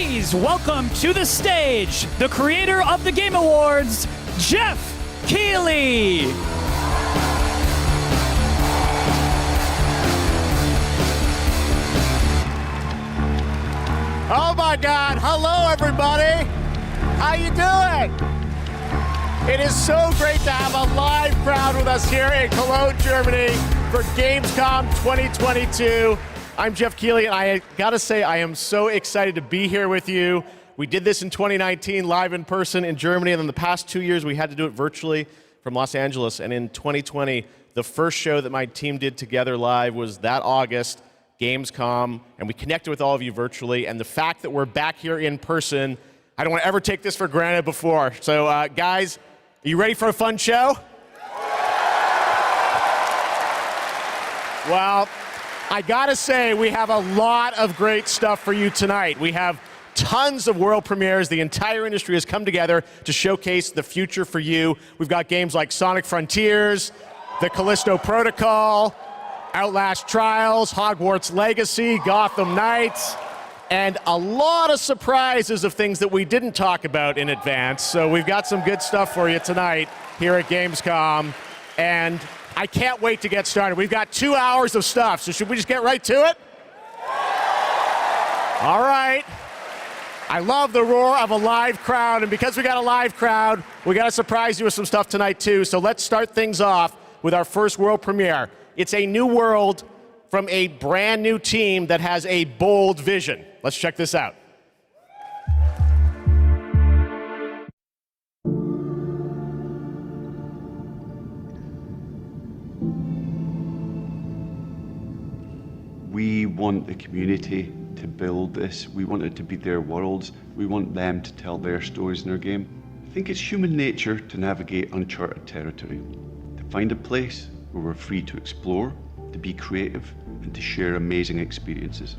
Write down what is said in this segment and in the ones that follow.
Please welcome to the stage the creator of the Game Awards, Geoff Keighley. Oh my God, hello everybody. How you doing? It is so great to have a live crowd with us here in Cologne, Germany for Gamescom 2022. I'm Geoff Keighley, and I gotta say, I am so excited to be here with you. We did this in 2019, live in person in Germany, and then the past 2 years, we had to do it virtually from Los Angeles. And in 2020, the first show that my team did together live was that August, Gamescom, and we connected with all of you virtually. And the fact that we're back here in person, I don't want to ever take this for granted before. So, guys, are you ready for a fun show? Well, I gotta say, we have a lot of great stuff for you tonight. We have tons of world premieres. The entire industry has come together to showcase the future for you. We've got games like Sonic Frontiers, the Callisto Protocol, Outlast Trials, Hogwarts Legacy, Gotham Nights, and a lot of surprises of things that we didn't talk about in advance. So we've got some good stuff for you tonight here at Gamescom, and I can't wait to get started. We've got 2 hours of stuff, so should we just get right to it? All right. I love the roar of a live crowd, and because we got a live crowd, we got to surprise you with some stuff tonight too. So let's start things off with our first world premiere. It's a new world from a brand new team that has a bold vision. Let's check this out. We want the community to build this. We want it to be their worlds. We want them to tell their stories in our game. I think it's human nature to navigate uncharted territory, to find a place where we're free to explore, to be creative, and to share amazing experiences.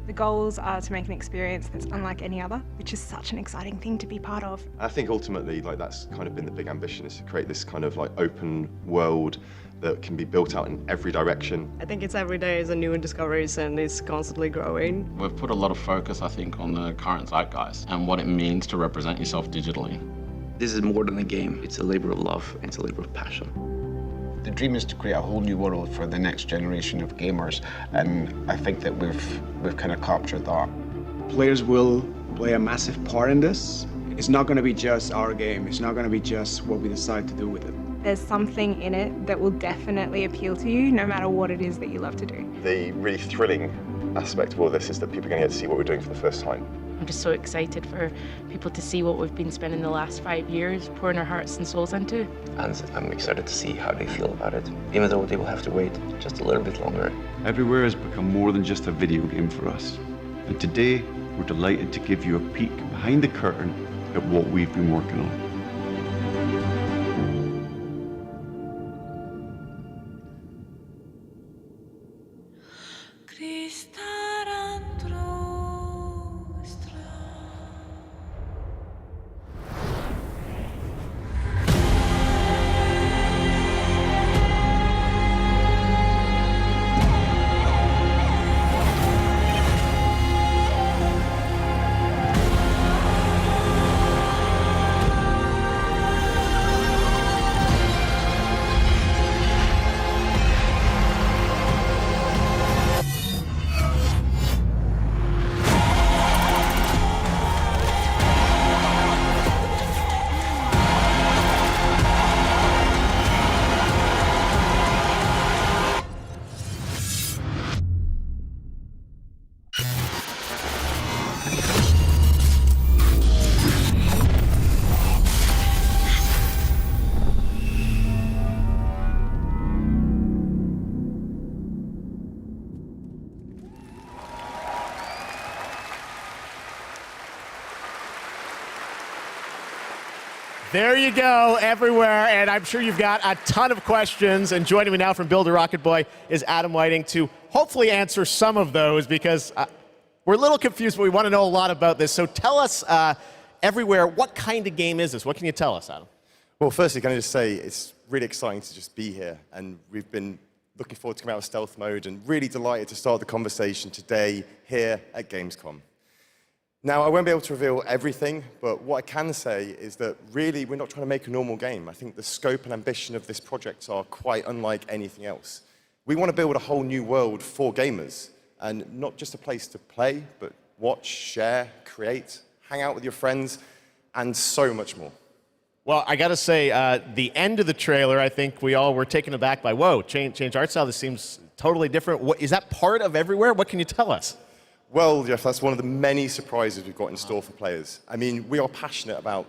The goals are to make an experience that's unlike any other, which is such an exciting thing to be part of. I think ultimately, that's kind of been the big ambition, is to create this kind of open world that can be built out in every direction. I think it's every day is a new discoveries and it's constantly growing. We've put a lot of focus, I think, on the current zeitgeist and what it means to represent yourself digitally. This is more than a game. It's a labor of love, and it's a labor of passion. The dream is to create a whole new world for the next generation of gamers, and I think that we've kind of captured that. Players will play a massive part in this. It's not going to be just our game. It's not going to be just what we decide to do with it. There's something in it that will definitely appeal to you, no matter what it is that you love to do. The really thrilling aspect of all this is that people are going to get to see what we're doing for the first time. I'm just so excited for people to see what we've been spending the last 5 years pouring our hearts and souls into. And I'm excited to see how they feel about it, even though they will have to wait just a little bit longer. Everywhere has become more than just a video game for us. And today, we're delighted to give you a peek behind the curtain at what we've been working on. There you go, everywhere, and I'm sure you've got a ton of questions. And joining me now from Builder Rocket Boy is Adam Whiting to hopefully answer some of those, because we're a little confused, but we want to know a lot about this. So tell us, everywhere, what kind of game is this? What can you tell us, Adam? Well, firstly, can I just say it's really exciting to just be here, and we've been looking forward to coming out of stealth mode and really delighted to start the conversation today here at Gamescom. Now, I won't be able to reveal everything, but what I can say is that really we're not trying to make a normal game. I think the scope and ambition of this project are quite unlike anything else. We want to build a whole new world for gamers, and not just a place to play, but watch, share, create, hang out with your friends, and so much more. Well, I got to say, the end of the trailer, I think we all were taken aback by, whoa, change art style, this seems totally different. Is that part of Everywhere? What can you tell us? Well, Jeff, that's one of the many surprises we've got in store for players. I mean, we are passionate about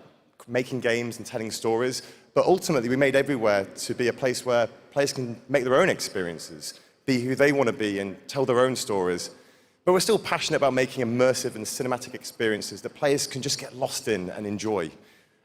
making games and telling stories, but ultimately we made Everywhere to be a place where players can make their own experiences, be who they want to be and tell their own stories. But we're still passionate about making immersive and cinematic experiences that players can just get lost in and enjoy.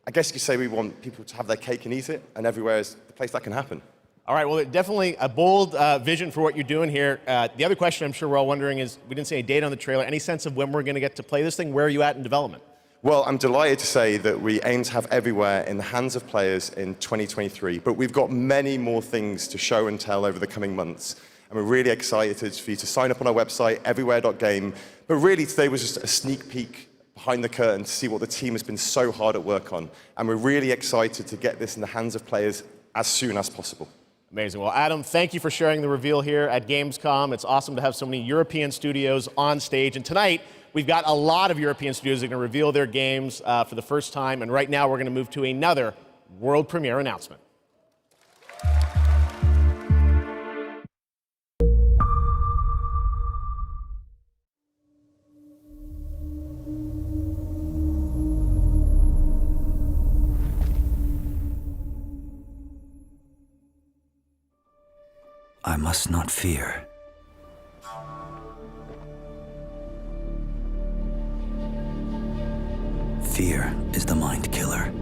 I guess you could say we want people to have their cake and eat it, and Everywhere is the place that can happen. All right, well, definitely a bold vision for what you're doing here. The other question I'm sure we're all wondering is, we didn't see any date on the trailer. Any sense of when we're going to get to play this thing? Where are you at in development? Well, I'm delighted to say that we aim to have Everywhere in the hands of players in 2023, but we've got many more things to show and tell over the coming months. And we're really excited for you to sign up on our website, everywhere.game. But really, today was just a sneak peek behind the curtain to see what the team has been so hard at work on. And we're really excited to get this in the hands of players as soon as possible. Amazing. Well, Adam, thank you for sharing the reveal here at Gamescom. It's awesome to have so many European studios on stage. And tonight, we've got a lot of European studios that are going to reveal their games for the first time. And right now, we're going to move to another world premiere announcement. I must not fear. Fear is the mind killer.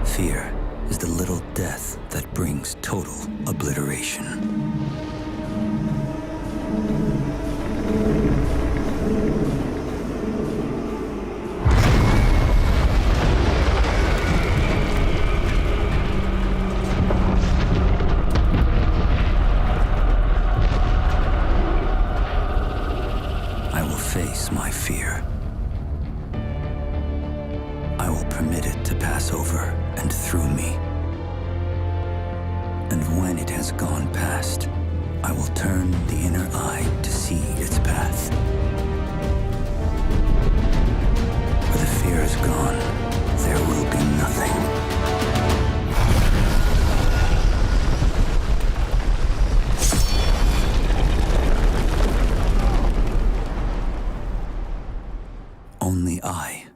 Fear is the little death that brings total obliteration. I will face my fear. I will permit it to pass over and through me. And when it has gone past, I will turn the inner eye to see its path. Where the fear is gone, there will be nothing. Only I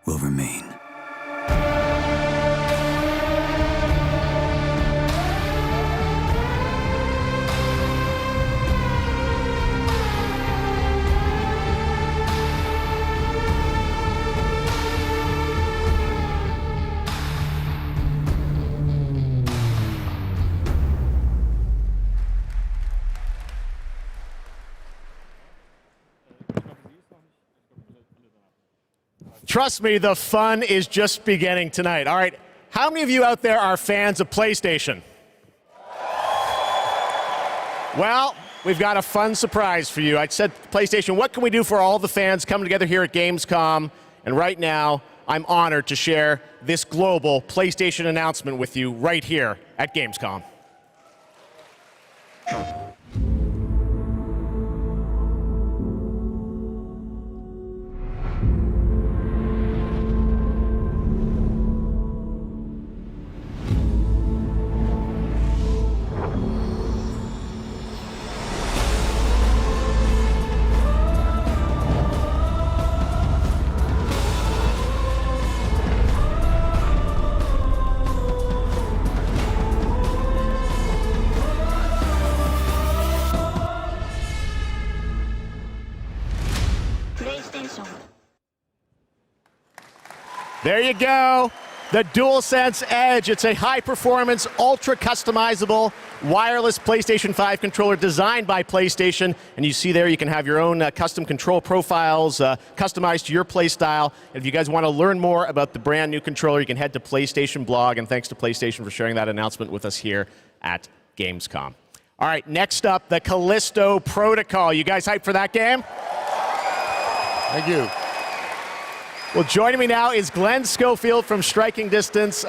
will remain. Trust me, the fun is just beginning tonight. All right, how many of you out there are fans of PlayStation? Well, we've got a fun surprise for you. I said, PlayStation, what can we do for all the fans coming together here at Gamescom? And right now, I'm honored to share this global PlayStation announcement with you right here at Gamescom. There you go. the DualSense Edge. It's a high-performance, ultra-customizable wireless PlayStation 5 controller designed by PlayStation. And you see there you can have your own custom control profiles customized to your play style. And if you guys want to learn more about the brand new controller, you can head to PlayStation blog. And thanks to PlayStation for sharing that announcement with us here at Gamescom. All right, next up, the Callisto Protocol. You guys hyped for that game? Thank you. Well, joining me now is Glenn Schofield from Striking Distance.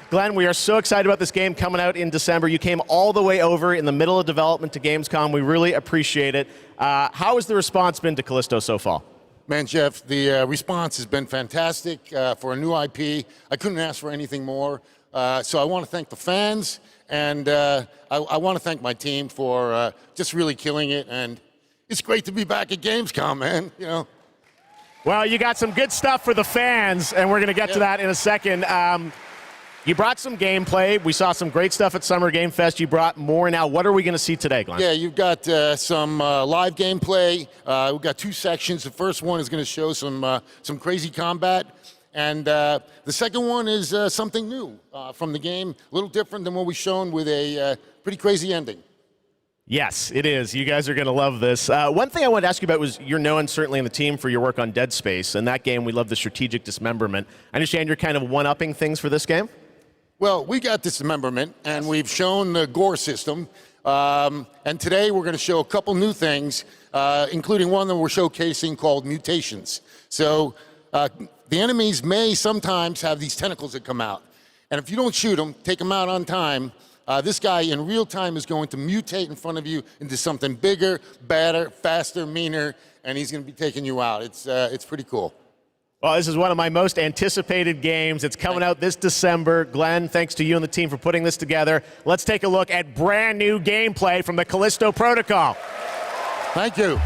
Glenn, we are so excited about this game coming out in December. You came all the way over in the middle of development to Gamescom. We really appreciate it. How has the response been to Callisto so far? Man, Jeff, the response has been fantastic for a new IP. I couldn't ask for anything more. So I want to thank the fans, and I want to thank my team for just really killing it. And it's great to be back at Gamescom, man. You know. Well, you got some good stuff for the fans, and we're going to get to that in a second. You brought some gameplay. We saw some great stuff at Summer Game Fest. You brought more now. What are we going to see today, Glenn? Yeah, you've got some live gameplay. We've got 2 sections. The first one is going to show some crazy combat. And the second one is something new from the game, a little different than what we've shown, with a pretty crazy ending. Yes, it is. You guys are going to love this. One thing I wanted to ask you about was you're known certainly in the team for your work on Dead Space. In that game, we love the strategic dismemberment. I understand you're kind of one-upping things for this game? Well, we got dismemberment, and we've shown the gore system. And today we're going to show a couple new things, including one that we're showcasing called mutations. So the enemies may sometimes have these tentacles that come out. And if you don't shoot them, take them out on time, this guy in real time is going to mutate in front of you into something bigger, badder, faster, meaner, and he's going to be taking you out. It's pretty cool. Well, this is one of my most anticipated games. It's coming out this December. Glenn, thanks to you and the team for putting this together. Let's take a look at brand new gameplay from the Callisto Protocol. Thank you.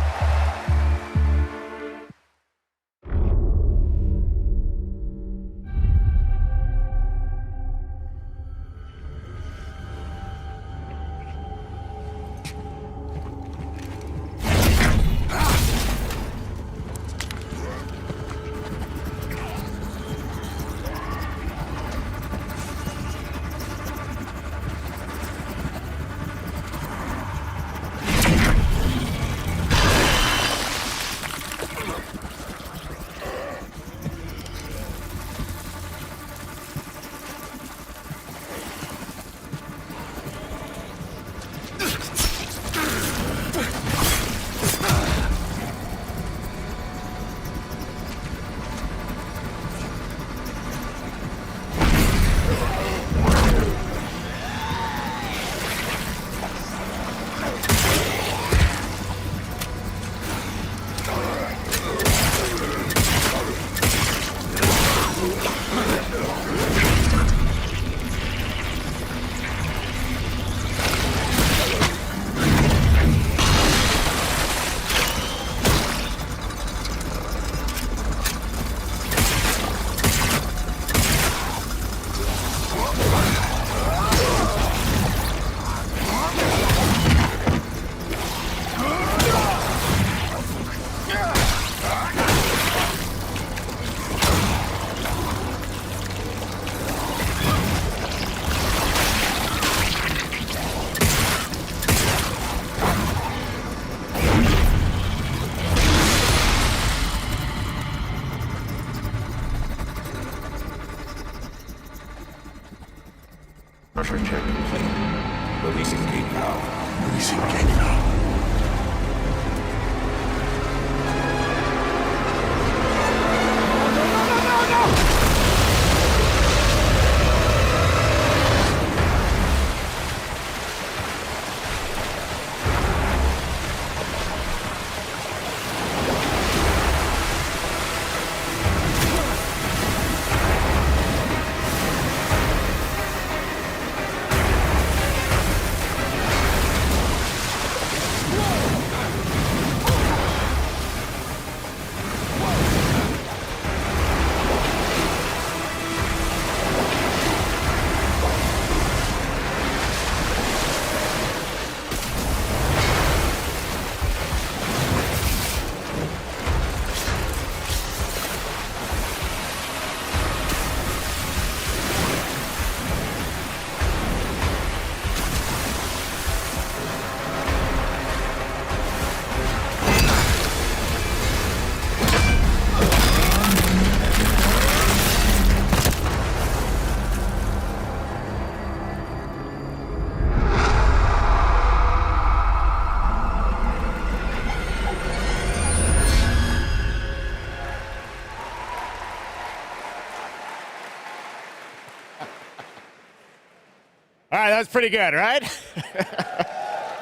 that's pretty good, right?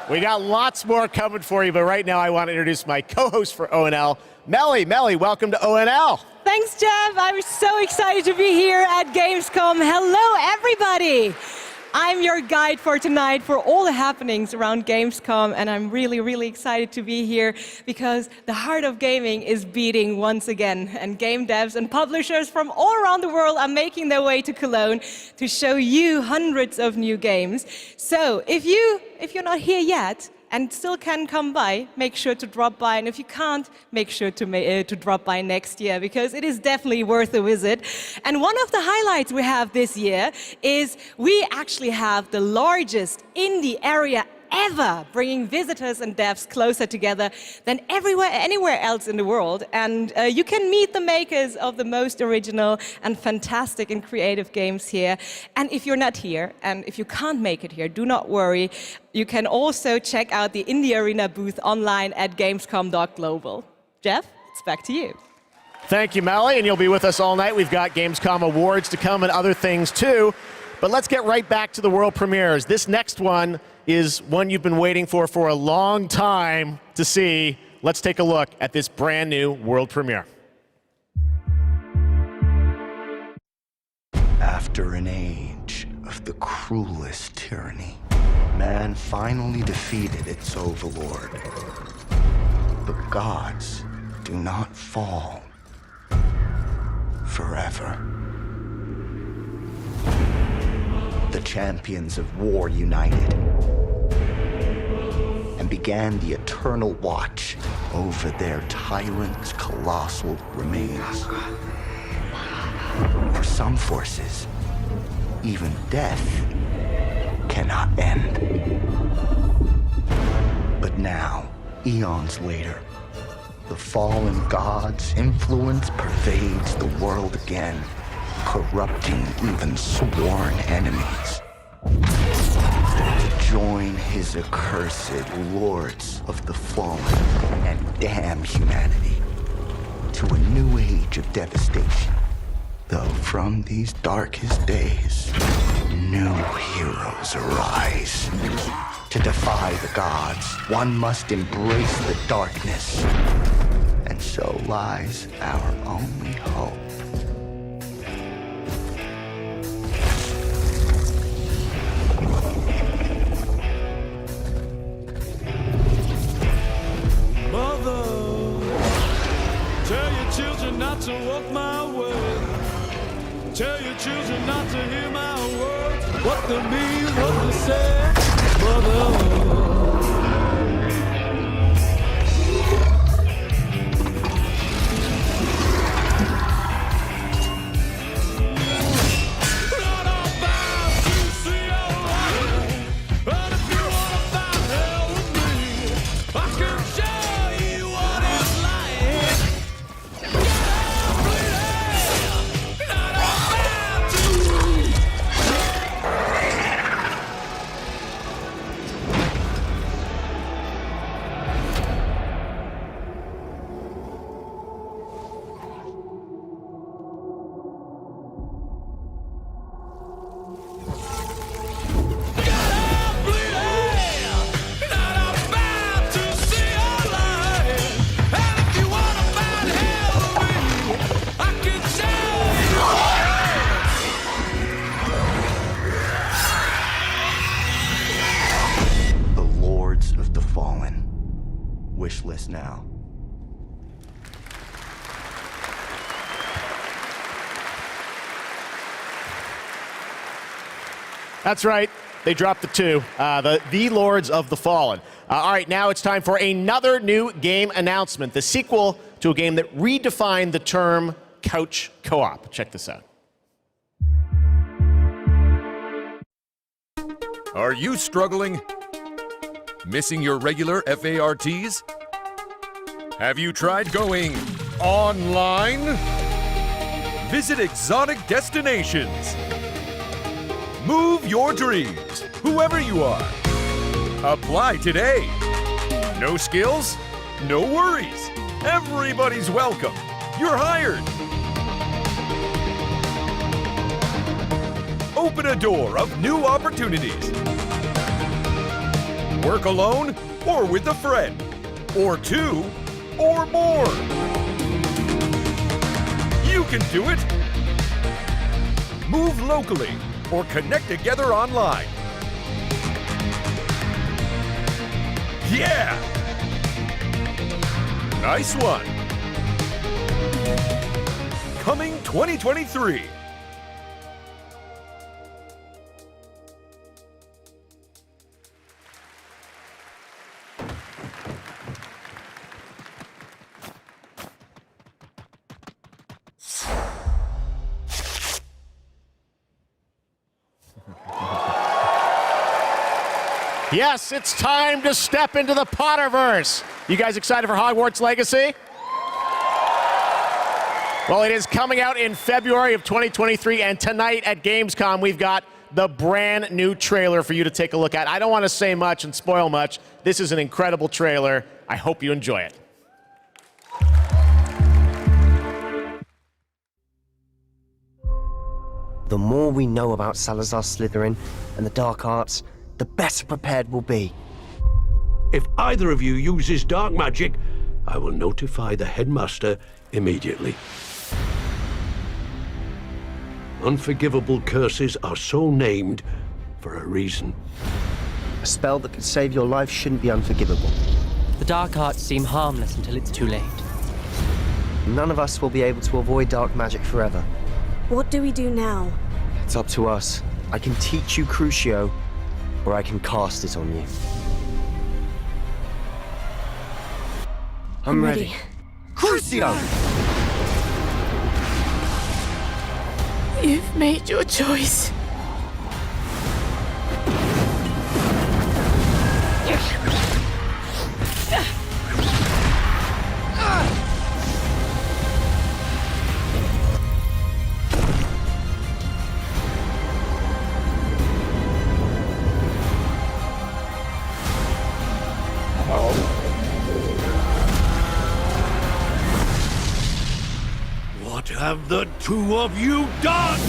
We got lots more coming for you, but right now I want to introduce my co-host for ONL, Melly. Melly, welcome to ONL. Thanks, Jeff. I'm so excited to be here at Gamescom. Hello, everybody. I'm your guide for tonight for all the happenings around Gamescom, and I'm really, really excited to be here because the heart of gaming is beating once again, and game devs and publishers from all around the world are making their way to Cologne to show you hundreds of new games. So if you're not here yet, and still can come by, make sure to drop by. And if you can't, make sure to drop by next year, because it is definitely worth a visit. And one of the highlights we have this year is we actually have the largest indie area ever, bringing visitors and devs closer together than anywhere else in the world. And you can meet the makers of the most original and fantastic and creative games here. And if you're not here, and if you can't make it here, do not worry. You can also check out the Indie Arena booth online at gamescom.global. Jeff, it's back to you. Thank you, Melly, and you'll be with us all night. We've got Gamescom Awards to come and other things too. But let's get right back to the world premieres. This next one is one you've been waiting for a long time to see. Let's take a look at this brand new world premiere. After an age of the cruelest tyranny, man finally defeated its overlord. The gods do not fall forever. The champions of war united and began the eternal watch over their tyrant's colossal remains. For some forces, even death cannot end. But now, eons later, the fallen god's influence pervades the world again, corrupting even sworn enemies. To join his accursed lords of the fallen and damn humanity to a new age of devastation. Though from these darkest days, new heroes arise. To defy the gods, one must embrace the darkness. And so lies our only hope. Mother, tell your children not to walk my way. Tell your children not to hear my words. What they mean, what they say, mother. Wish list now. That's right. They dropped the two. The Lords of the Fallen. All right, now it's time for another new game announcement. The sequel to a game that redefined the term couch co-op. Check this out. Are you struggling? Missing your regular FARTs? Have you tried going online? Visit exotic destinations. Move your dreams, whoever you are. Apply today. No skills? No worries. Everybody's welcome. You're hired. Open a door of new opportunities. work alone or with a friend, or two, or more. You can do it! Move locally or connect together online. Yeah! Nice one! Coming 2023. Yes, it's time to step into the Potterverse. You guys excited for Hogwarts Legacy? Well, it is coming out in February of 2023, and tonight at Gamescom, we've got the brand new trailer for you to take a look at. I don't want to say much and spoil much. This is an incredible trailer. I hope you enjoy it. The more we know about Salazar Slytherin and the dark arts, the better prepared we'll be. If either of you uses dark magic, I will notify the headmaster immediately. Unforgivable curses are so named for a reason. A spell that could save your life shouldn't be unforgivable. The dark arts seem harmless until it's too late. None of us will be able to avoid dark magic forever. What do we do now? It's up to us. I can teach you Crucio, or I can cast it on you. I'm ready. Crucio! You've made your choice. What have the two of you done?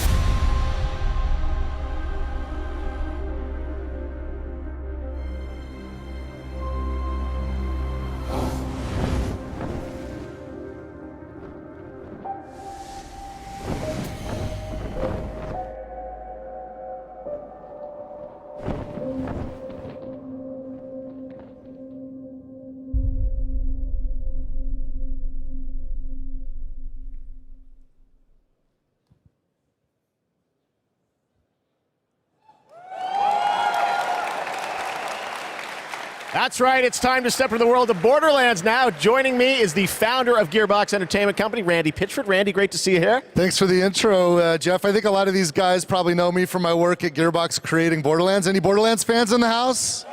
That's right, it's time to step into the world of Borderlands now. Joining me is the founder of Gearbox Entertainment Company, Randy Pitchford. Randy, great to see you here. Thanks for the intro, Jeff. I think a lot of these guys probably know me from my work at Gearbox creating Borderlands. Any Borderlands fans in the house?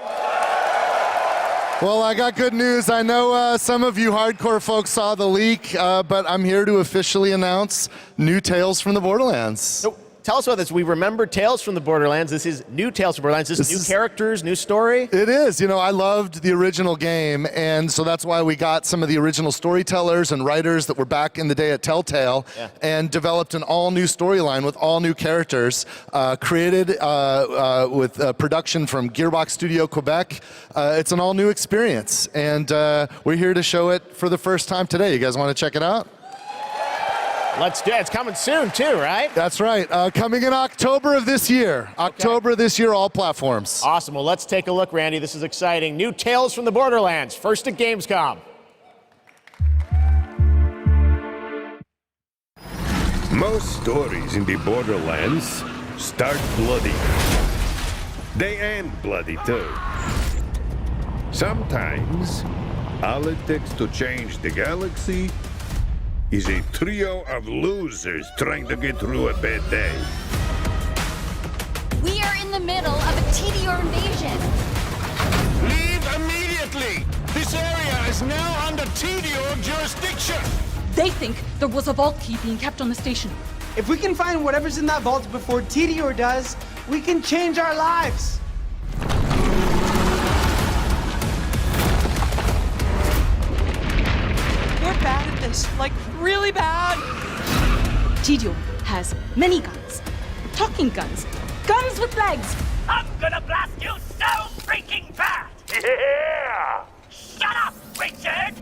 Well, I got good news. I know some of you hardcore folks saw the leak, but I'm here to officially announce new Tales from the Borderlands. So, tell us about this. We remember Tales from the Borderlands. This is new Tales from Borderlands. This is new characters, new story. It is. You know, I loved the original game, and so that's why we got some of the original storytellers and writers that were back in the day at Telltale and developed an all-new storyline with all new characters, created with production from Gearbox Studio Quebec. It's an all-new experience, and we're here to show it for the first time today. You guys want to check it out? Let's do it. It's coming soon, too, right? That's right. Coming in October of this year. October of this year, all platforms. Awesome. Well, let's take a look, Randy. This is exciting. New Tales from the Borderlands, first at Gamescom. Most stories in the Borderlands start bloody. They end bloody, too. Sometimes, all it takes to change the galaxy is a trio of losers trying to get through a bad day. We are in the middle of a TDR invasion. Leave immediately! This area is now under TDR jurisdiction! They think there was a vault key being kept on the station. If we can find whatever's in that vault before TDR does, we can change our lives. We're bad at this, like really bad. TDR has many guns, talking guns, guns with legs. I'm gonna blast you so freaking bad! Yeah! Shut up, Richard!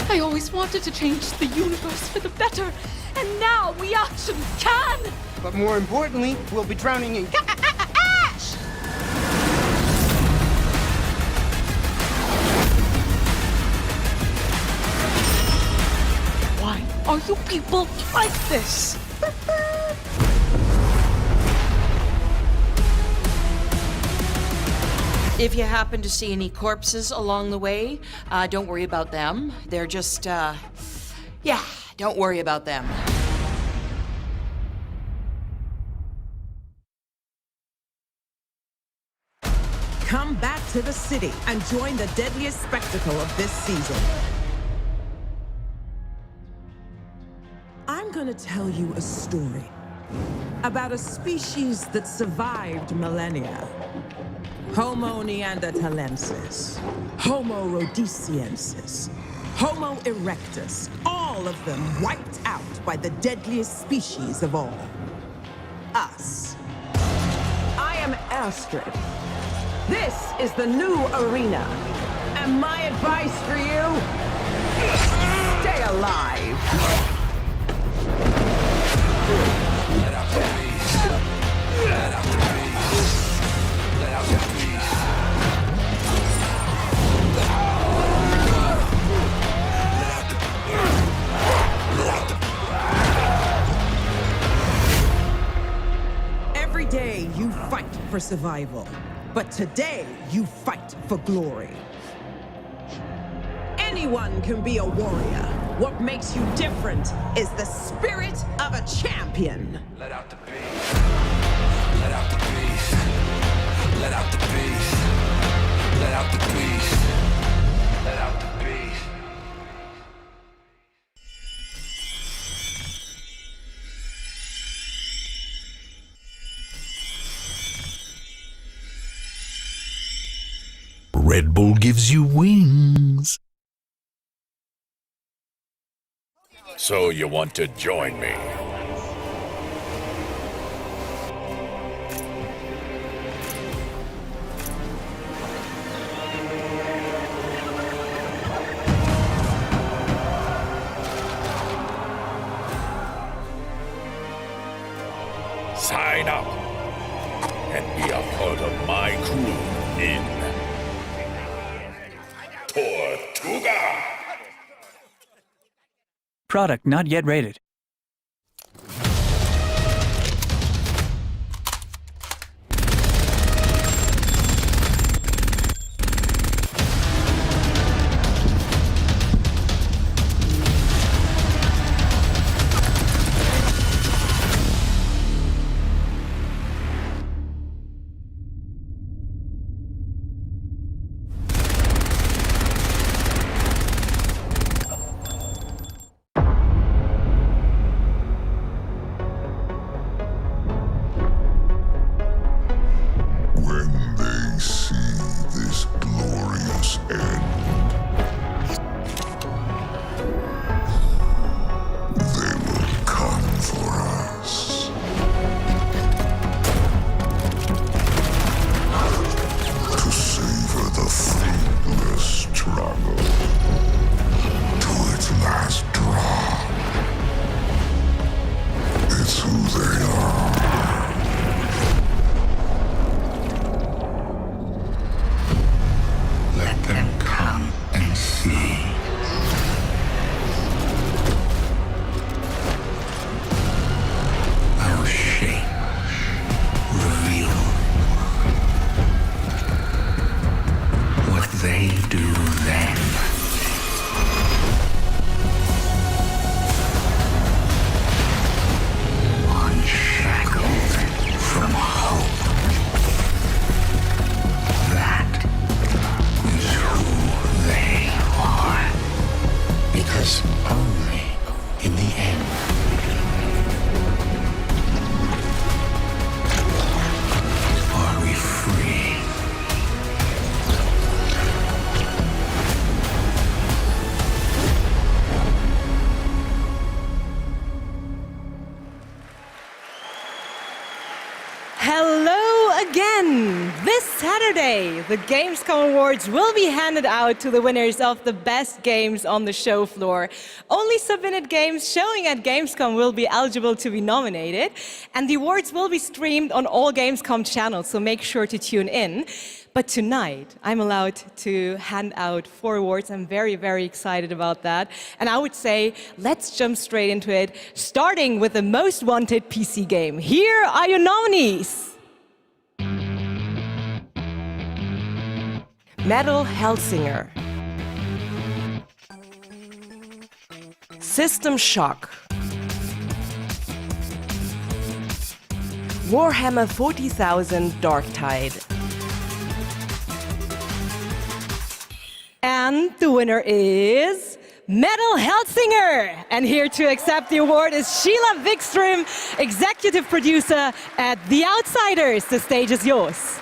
I always wanted to change the universe for the better, and now we actually can! But more importantly, we'll be drowning in cash! Why are you people like this? If you happen to see any corpses along the way, don't worry about them. They're just, yeah, don't worry about them. Come back to the city and join the deadliest spectacle of this season. I'm gonna tell you a story about a species that survived millennia. Homo neanderthalensis, Homo rhodesiensis, Homo erectus, all of them wiped out by the deadliest species of all, us. I am Astrid. This is the new arena. And my advice for you, stay alive. Let out the beast. Let out the beast. Let out the beast. Every day you fight for survival, but today you fight for glory. Anyone can be a warrior. What makes you different is the spirit of a champion. Let out the beast. Let out the beast. Let out the beast. Let out the beast. Let out the beast. Red Bull gives you wings. So you want to join me? Sign up and be a part of my crew in Tortuga. Product not yet rated. Saturday, the Gamescom Awards will be handed out to the winners of the best games on the show floor. Only submitted games showing at Gamescom will be eligible to be nominated, and the awards will be streamed on all Gamescom channels, so make sure to tune in. But tonight, I'm allowed to hand out 4 awards. I'm very, very excited about that. And I would say, let's jump straight into it, starting with the most wanted PC game. Here are your nominees. Metal Hellsinger, System Shock, Warhammer 40,000 Darktide. And the winner is Metal Hellsinger. And here to accept the award is Sheila Wikström, executive producer at The Outsiders. The stage is yours.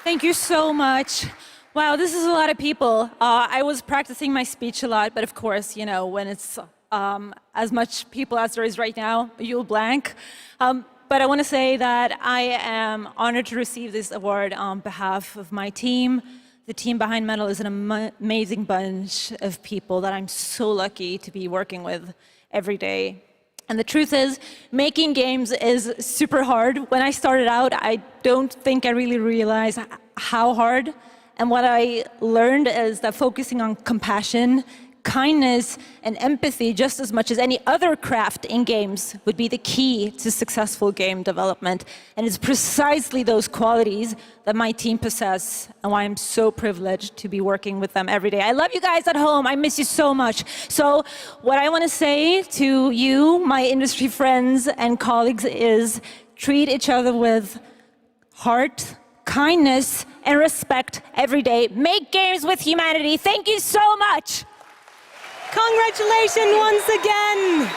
Thank you so much. Wow, this is a lot of people. I was practicing my speech a lot, but of course, you know, when it's as much people as there is right now, you'll blank. But I want to say that I am honored to receive this award on behalf of my team. The team behind Metal is an amazing bunch of people that I'm so lucky to be working with every day. And the truth is, making games is super hard. When I started out, I don't think I really realized how hard. And what I learned is that focusing on compassion, kindness, and empathy just as much as any other craft in games would be the key to successful game development. And it's precisely those qualities that my team possess and why I'm so privileged to be working with them every day. I love you guys at home. I miss you so much. So what I want to say to you, my industry friends and colleagues, is treat each other with heart, kindness, and respect every day. Make games with humanity. Thank you so much. Congratulations once again.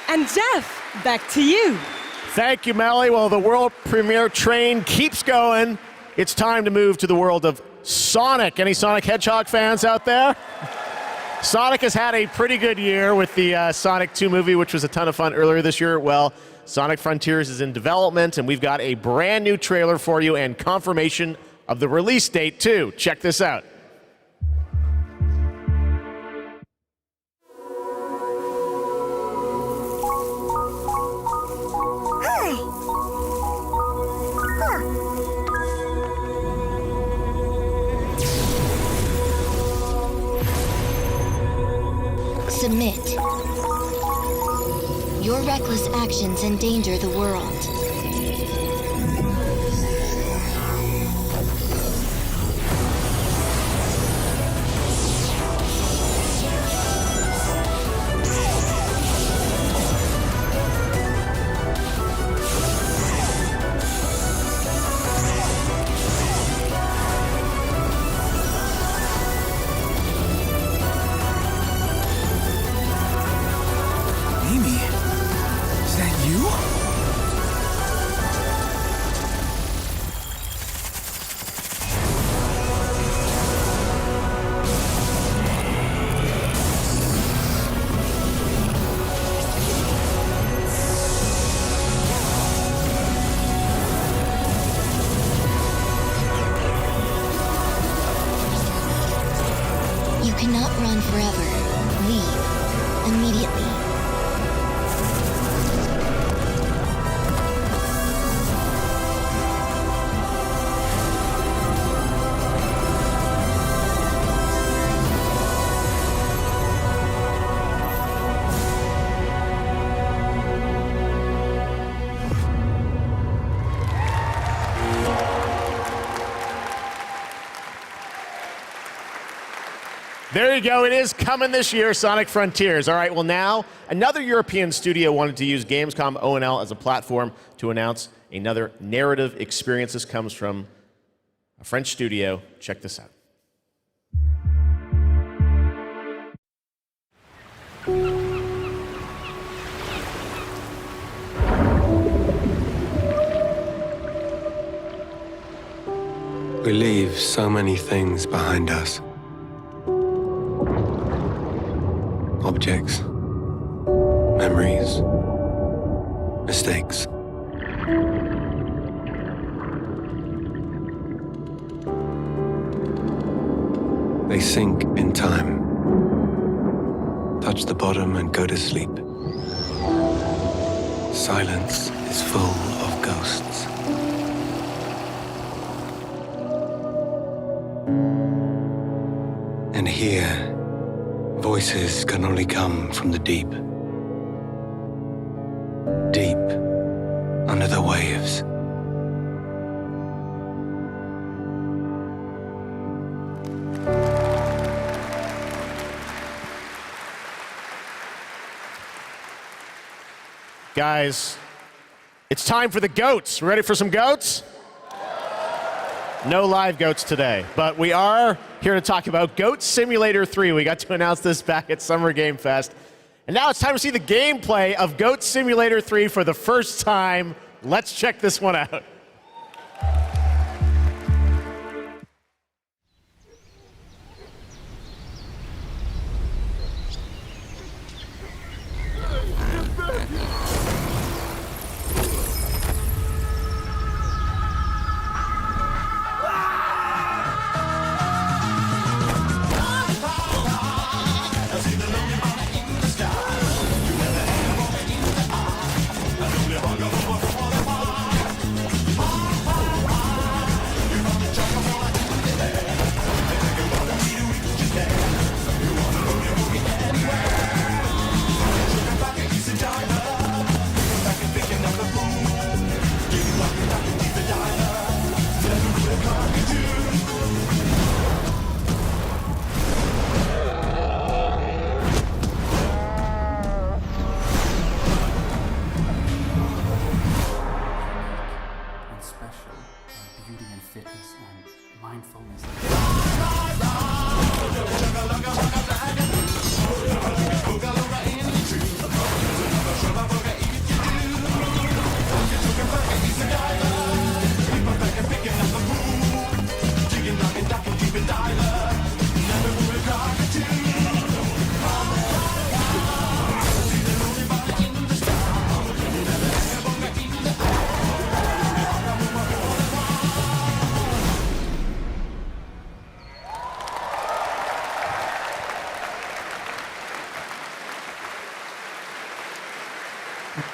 And Geoff, back to you. Thank you, Melly. Well, the world premiere train keeps going. It's time to move to the world of Sonic. Any Sonic Hedgehog fans out there? Sonic has had a pretty good year with the Sonic 2 movie, which was a ton of fun earlier this year. Well, Sonic Frontiers is in development, and we've got a brand new trailer for you and confirmation of the release date, too. Check this out. Submit. Your reckless actions endanger the world. You cannot run forever. Leave immediately. There you go. It is coming this year, Sonic Frontiers. All right, well now, another European studio wanted to use Gamescom ONL as a platform to announce another narrative experience. This comes from a French studio. Check this out. We leave so many things behind us. Objects, memories, mistakes. They sink in time, touch the bottom and go to sleep. Silence is full of ghosts. And here, voices can only come from the deep. Deep under the waves. Guys, it's time for the goats. Ready for some goats? No live goats today, but we are here to talk about Goat Simulator 3. We got to announce this back at Summer Game Fest. And now it's time to see the gameplay of Goat Simulator 3 for the first time. Let's check this one out.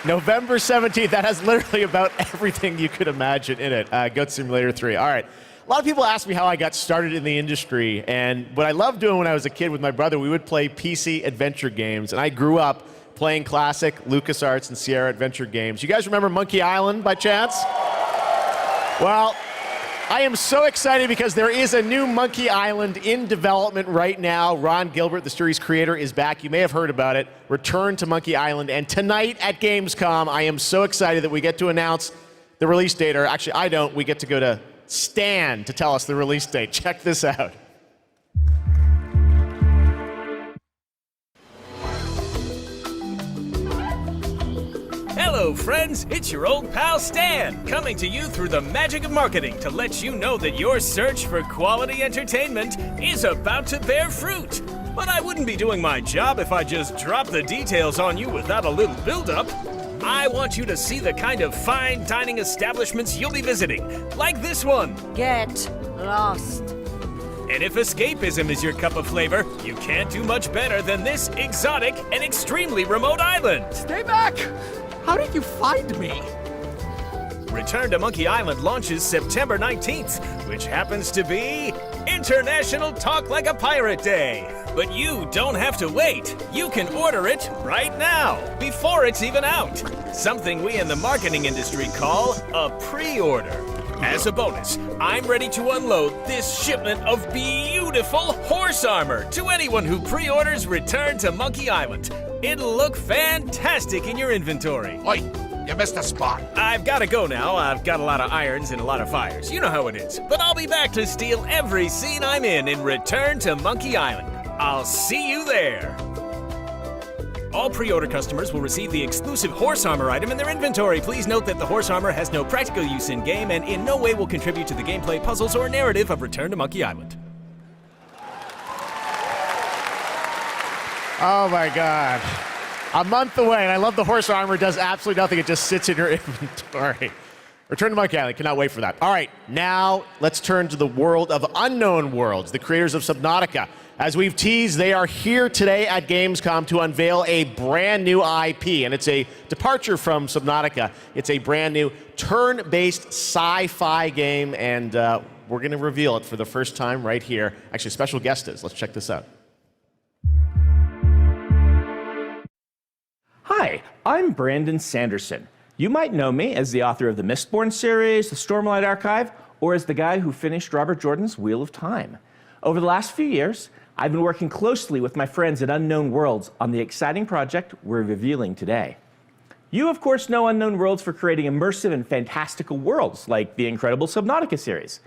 November 17th, that has literally about everything you could imagine in it. Goat Simulator 3. All right. A lot of people ask me how I got started in the industry, and what I loved doing when I was a kid with my brother, we would play PC adventure games, and I grew up playing classic LucasArts and Sierra adventure games. You guys remember Monkey Island by chance? Well, I am so excited because there is a new Monkey Island in development right now. Ron Gilbert, the series creator, is back. You may have heard about it. Return to Monkey Island. And tonight at Gamescom, I am so excited that we get to announce the release date. Or actually, I don't. We get to go to Stan to tell us the release date. Check this out. Hello, friends. It's your old pal Stan, coming to you through the magic of marketing to let you know that your search for quality entertainment is about to bear fruit. But I wouldn't be doing my job if I just dropped the details on you without a little build-up. I want you to see the kind of fine dining establishments you'll be visiting, like this one. Get lost. And if escapism is your cup of flavor, you can't do much better than this exotic and extremely remote island. Stay back! How did you find me? Return to Monkey Island launches September 19th, which happens to be International Talk Like a Pirate Day. But you don't have to wait. You can order it right now, before it's even out. Something we in the marketing industry call a pre-order. As a bonus, I'm ready to unload this shipment of beautiful horse armor to anyone who pre-orders Return to Monkey Island. It'll look fantastic in your inventory. Oi, you missed a spot. I've got to go now. I've got a lot of irons and a lot of fires. You know how it is. But I'll be back to steal every scene I'm in Return to Monkey Island. I'll see you there. All pre-order customers will receive the exclusive horse armor item in their inventory. Please note that the horse armor has no practical use in-game and in no way will contribute to the gameplay, puzzles, or narrative of Return to Monkey Island. Oh my God. A month away, and I love the horse armor does absolutely nothing. It just sits in your inventory. Return to Monkey Island. Cannot wait for that. All right, now let's turn to the world of Unknown Worlds, the creators of Subnautica. As we've teased, they are here today at Gamescom to unveil a brand new IP, and it's a departure from Subnautica. It's a brand new turn-based sci-fi game, and we're going to reveal it for the first time right here. Actually, special guest is. Let's check this out. Hi, I'm Brandon Sanderson. You might know me as the author of the Mistborn series, the Stormlight Archive, or as the guy who finished Robert Jordan's Wheel of Time. Over the last few years, I've been working closely with my friends at Unknown Worlds on the exciting project we're revealing today. You, of course, know Unknown Worlds for creating immersive and fantastical worlds like the incredible Subnautica series.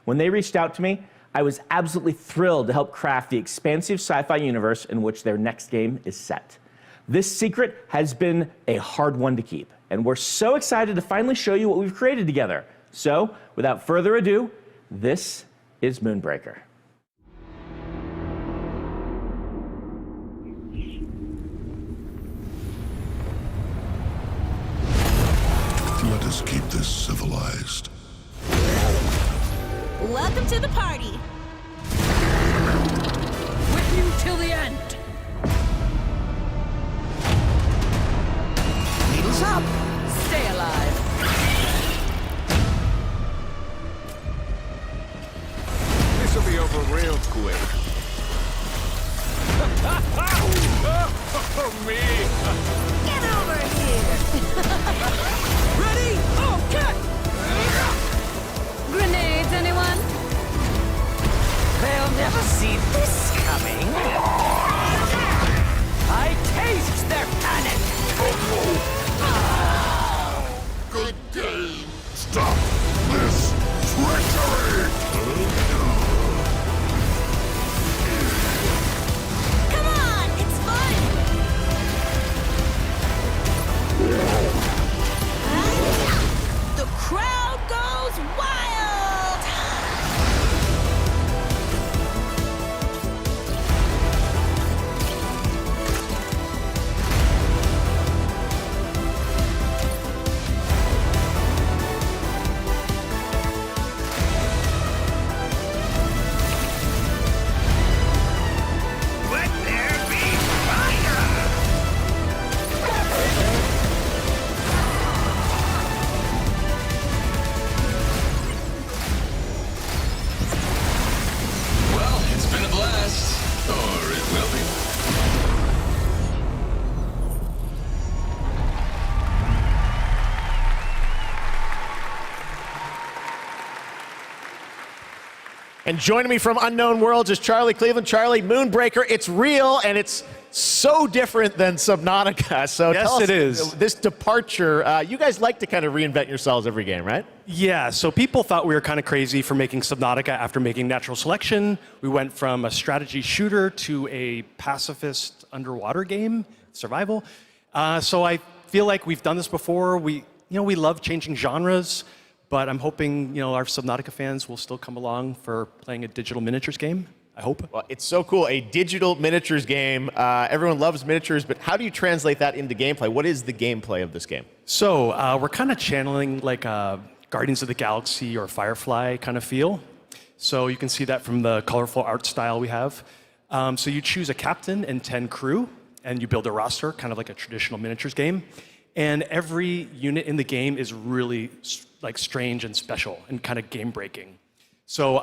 When they reached out to me, I was absolutely thrilled to help craft the expansive sci-fi universe in which their next game is set. This secret has been a hard one to keep, and we're so excited to finally show you what we've created together. So, without further ado, this is Moonbreaker. Let us keep this civilized. Welcome to the party. With you till the end. Needles up. Stay alive. This'll be over real quick. Me! Get over here. Ready? Okay. Grenades, anyone? They'll never see this coming. I taste their panic. Good game. Stop this treachery! Come on, it's fun. The crowd goes wild. Let there be fire! Well, it's been a blast. Or it will be. And joining me from Unknown Worlds is Charlie Cleveland. Charlie, Moonbreaker, it's real, and it's so different than Subnautica. So Yes, tell us, it is. This departure, you guys like to kind of reinvent yourselves every game, right? Yeah, so people thought we were kind of crazy for making Subnautica after making Natural Selection. We went from a strategy shooter to a pacifist underwater game, survival. So I feel like we've done this before. We love changing genres, but I'm hoping our Subnautica fans will still come along for playing a digital miniatures game. I hope. Well, it's so cool, a digital miniatures game. Everyone loves miniatures, but how do you translate that into gameplay? What is the gameplay of this game? So we're kind of channeling like a Guardians of the Galaxy or Firefly kind of feel. So you can see that from the colorful art style we have. So you choose a captain and 10 crew, and you build a roster, kind of like a traditional miniatures game. And every unit in the game is really like strange and special and kind of game breaking. So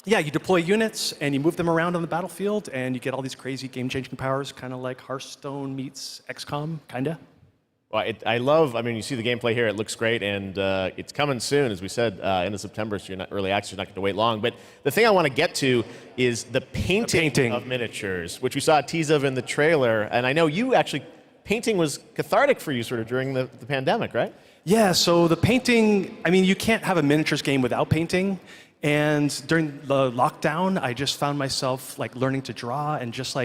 yeah, you deploy units and you move them around on the battlefield, and you get all these crazy game-changing powers, kind of like Hearthstone meets XCOM, kinda. Well, I mean, you see the gameplay here, it looks great, and it's coming soon, as we said, end of September, so you're not early access, you're not going to wait long. But the thing I want to get to is the painting of miniatures, which we saw a tease of in the trailer, and I know you actually, painting was cathartic for you sort of during the pandemic, right? Yeah, so the painting, I mean, you can't have a miniatures game without painting. And during the lockdown, I just found myself like learning to draw and just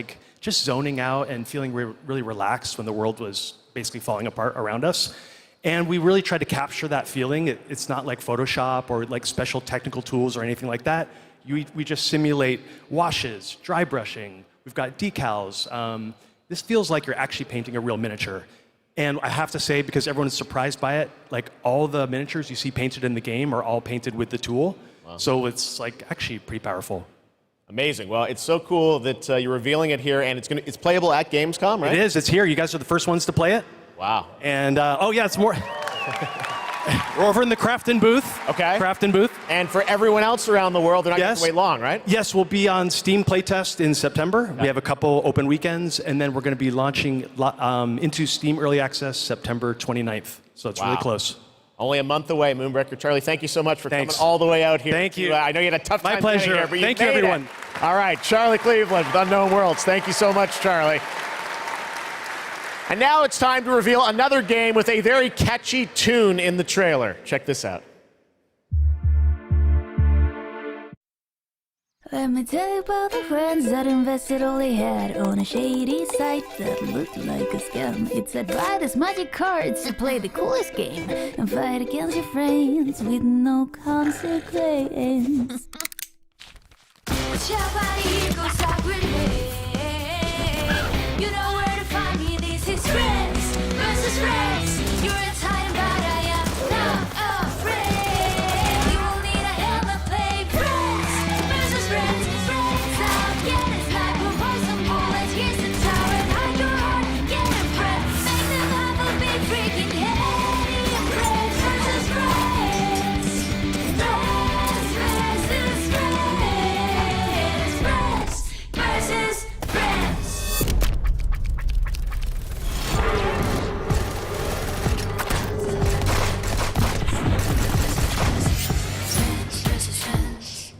zoning out and feeling really relaxed when the world was basically falling apart around us. And we really tried to capture that feeling. It's not like Photoshop or like special technical tools or anything like that. We just simulate washes, dry brushing. We've got decals. This feels like you're actually painting a real miniature. And I have to say, because everyone is surprised by it, like all the miniatures you see painted in the game are all painted with the tool. Wow. So it's like actually pretty powerful. Amazing. Well, it's so cool that you're revealing it here, and it's playable at Gamescom, right? It is. It's here. You guys are the first ones to play it. Wow. And oh yeah, it's more. We're over in the Crafton booth. Okay. Crafton booth. And for everyone else around the world, they're not going to wait long, right? Yes, we'll be on Steam Playtest in September. Okay. We have a couple open weekends, and then we're going to be launching into Steam Early Access September 29th. So it's really close. Only a month away, Moonbreaker. Charlie, thank you so much for coming all the way out here. Thank you. I know you had a tough time. My pleasure. Here, but you thank you, made everyone. It. All right, Charlie Cleveland with Unknown Worlds. Thank you so much, Charlie. And now it's time to reveal another game with a very catchy tune in the trailer. Check this out. Let me tell you about the friends that invested all they had on a shady site that looked like a scam. It said buy this magic cards to play the coolest game and fight against your friends with no consequence. You know where to find me, this is friends versus friends. You're Italian, but I am not afraid. You will need a helmet, play friends versus friends. Friends out, get it like we're boys and bullets. Here's the tower and hide your heart, get a friend. Make them have a big freaking head. Friends versus friends. Friends versus friends. Friends versus friends.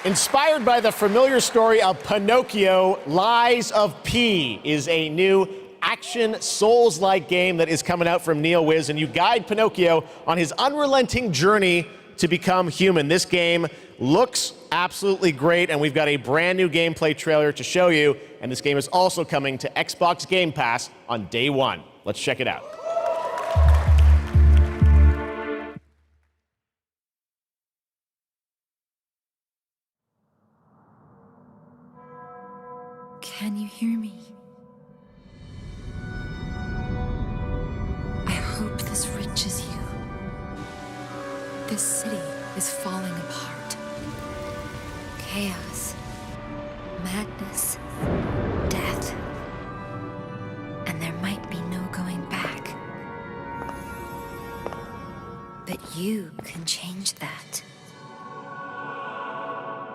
Inspired by the familiar story of Pinocchio, Lies of P is a new action Souls-like game that is coming out from NeoWiz, and you guide Pinocchio on his unrelenting journey to become human. This game looks absolutely great, and we've got a brand new gameplay trailer to show you, and this game is also coming to Xbox Game Pass on day one. Let's check it out. Can you hear me? I hope this reaches you. This city is falling apart. Chaos, madness, death. And there might be no going back. But you can change that.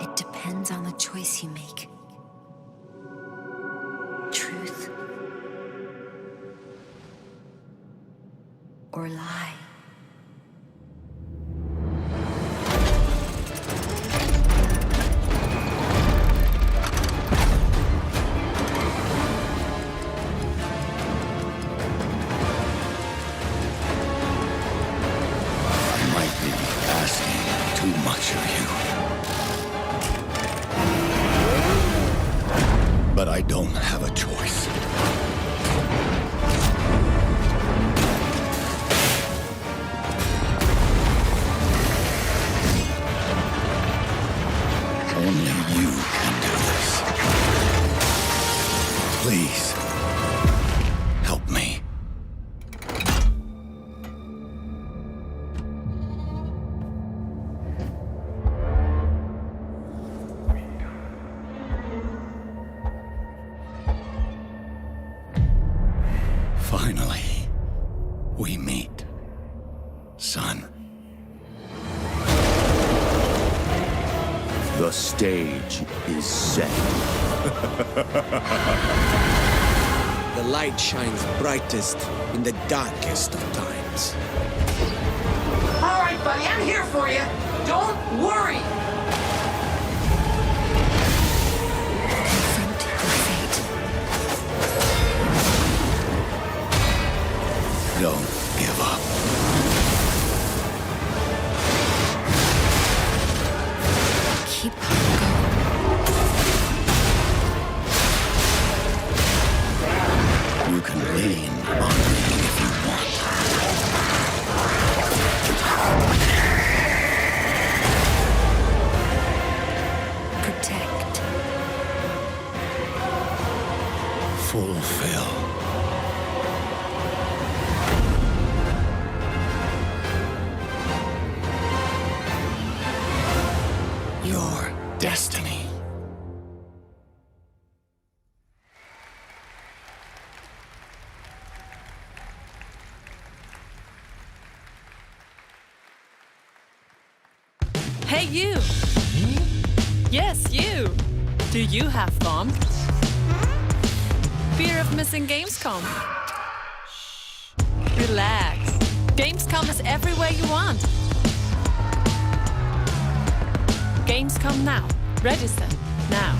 It depends on the choice you make. Truth or lie. I might be asking too much of you. But I don't have a choice. Only you can do this. Please, help me. Finally, we meet, son. The stage is set. The light shines brightest in the darkest of times. All right, buddy, I'm here for you. Don't worry. Confront your fate. Don't give up. Keep going. You can lean on me if you want. Protect. destiny. Hey, you! Yes, you! Do you have fun? Fear of missing Gamescom? Relax. Gamescom is everywhere you want. Gamescom now. Register now.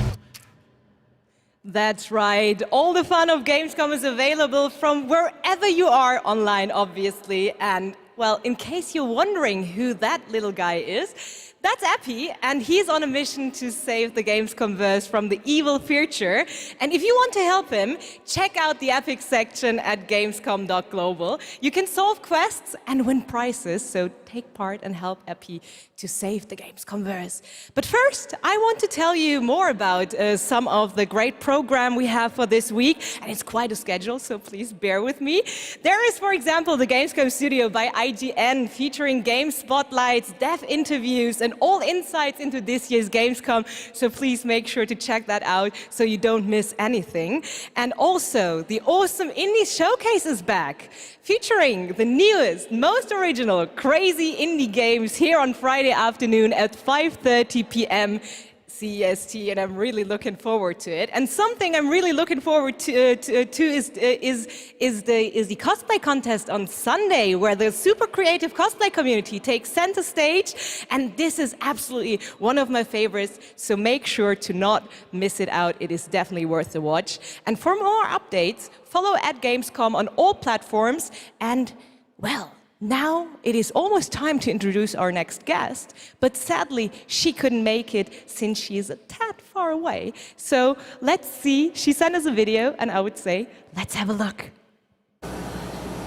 That's right. All the fun of Gamescom is available from wherever you are online, obviously. And, well, in case you're wondering who that little guy is, that's Epi, and he's on a mission to save the Gamescomverse from the evil future. And if you want to help him, check out the Epic section at gamescom.global. You can solve quests and win prizes, so take part and help Epi to save the Gamescomverse. But first, I want to tell you more about some of the great program we have for this week, and it's quite a schedule, so please bear with me. There is, for example, the Gamescom Studio by IGN, featuring game spotlights, dev interviews, and all insights into this year's Gamescom, so please make sure to check that out so you don't miss anything. And also, the awesome Indie Showcase is back, featuring the newest, most original, crazy indie games here on Friday afternoon at 5:30 p.m. CEST, and I'm really looking forward to it. And something I'm really looking forward to is the Cosplay Contest on Sunday, where the super creative cosplay community takes center stage, and this is absolutely one of my favorites, so make sure to not miss it out. It is definitely worth the watch. And for more updates, follow at Gamescom on all platforms, and, well, now it is almost time to introduce our next guest, but sadly she couldn't make it since she is a tad far away. So let's see, she sent us a video, and I would say, let's have a look.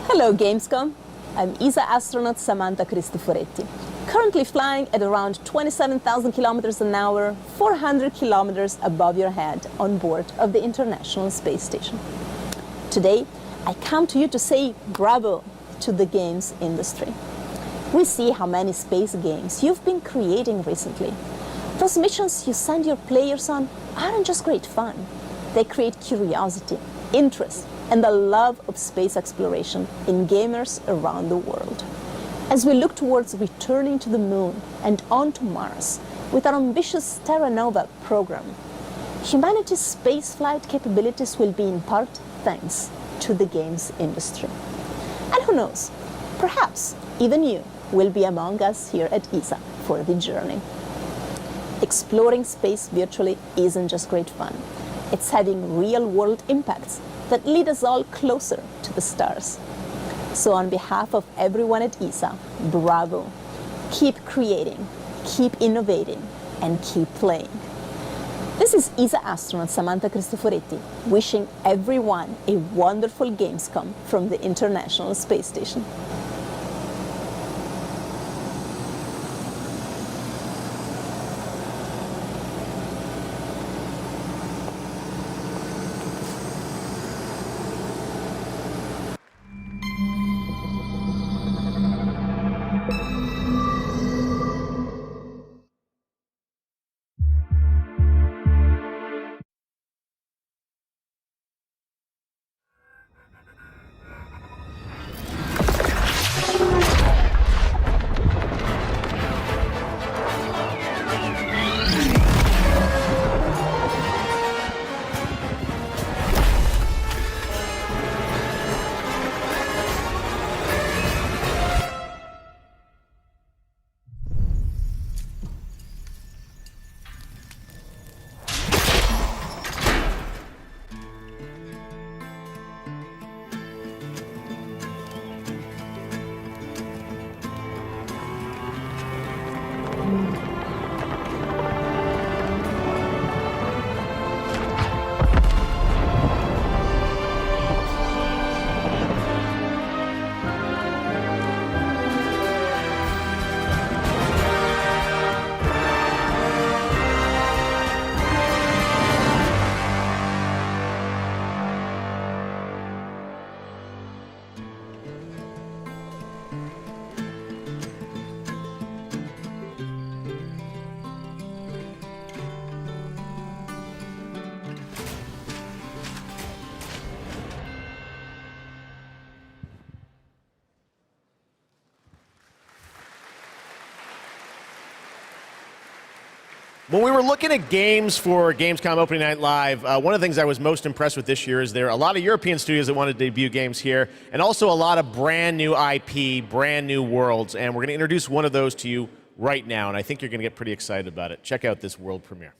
Hello Gamescom, I'm ESA astronaut Samantha Cristoforetti, currently flying at around 27,000 kilometers an hour, 400 kilometers above your head on board of the International Space Station. Today, I come to you to say bravo to the games industry. We see how many space games you've been creating recently. Those missions you send your players on aren't just great fun. They create curiosity, interest, and the love of space exploration in gamers around the world. As we look towards returning to the moon and on to Mars with our ambitious Terra Nova program, humanity's spaceflight capabilities will be in part thanks to the games industry. And who knows, perhaps even you will be among us here at ESA for the journey. Exploring space virtually isn't just great fun. It's having real-world impacts that lead us all closer to the stars. So on behalf of everyone at ESA, bravo. Keep creating, keep innovating, and keep playing. This is ESA astronaut Samantha Cristoforetti, wishing everyone a wonderful Gamescom from the International Space Station. When we were looking at games for Gamescom Opening Night Live, one of the things I was most impressed with this year is there are a lot of European studios that wanted to debut games here, and also a lot of brand new IP, brand new worlds, and we're going to introduce one of those to you right now, and I think you're going to get pretty excited about it. Check out this world premiere.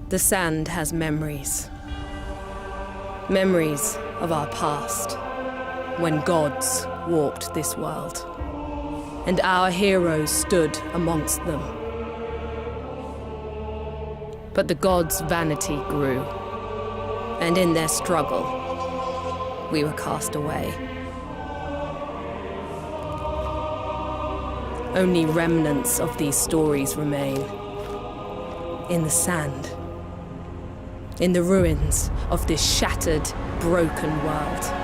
The sand has memories. Memories of our past, when gods walked this world, and our heroes stood amongst them. But the gods' vanity grew, and in their struggle, we were cast away. Only remnants of these stories remain in the sand. In the ruins of this shattered, broken world.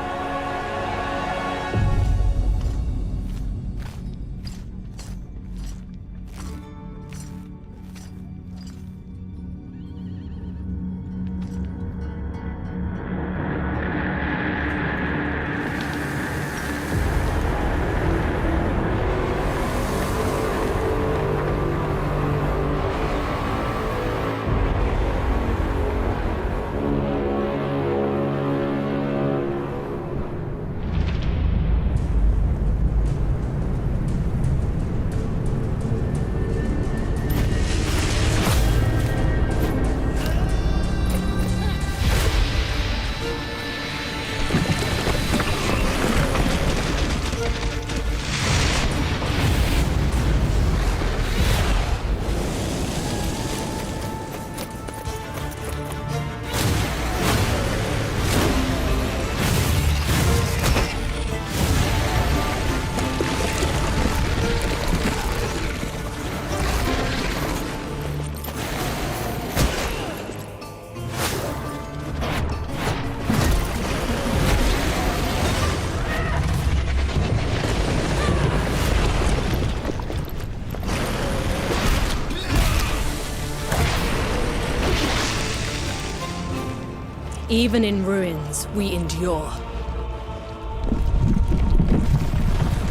Even in ruins, we endure.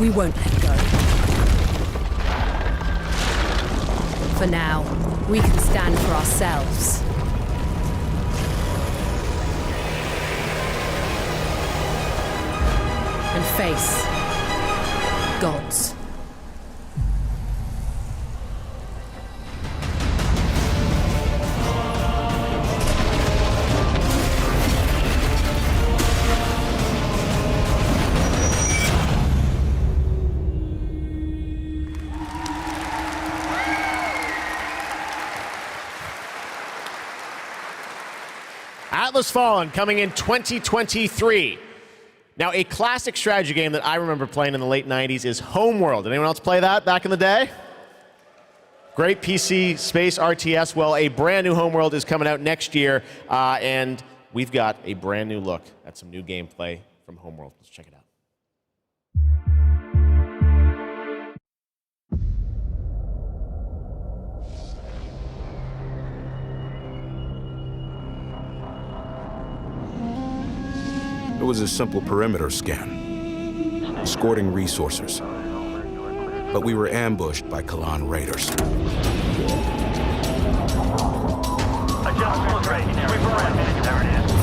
We won't let go. For now, we can stand for ourselves. And face gods. Atlas Fallen coming in 2023. Now, a classic strategy game that I remember playing in the late 90s is Homeworld. Did anyone else play that back in the day? Great PC space RTS. Well, a brand new Homeworld is coming out next year, and we've got a brand new look at some new gameplay from Homeworld. Let's check it out. It was a simple perimeter scan, escorting resources. But we were ambushed by Cologne raiders.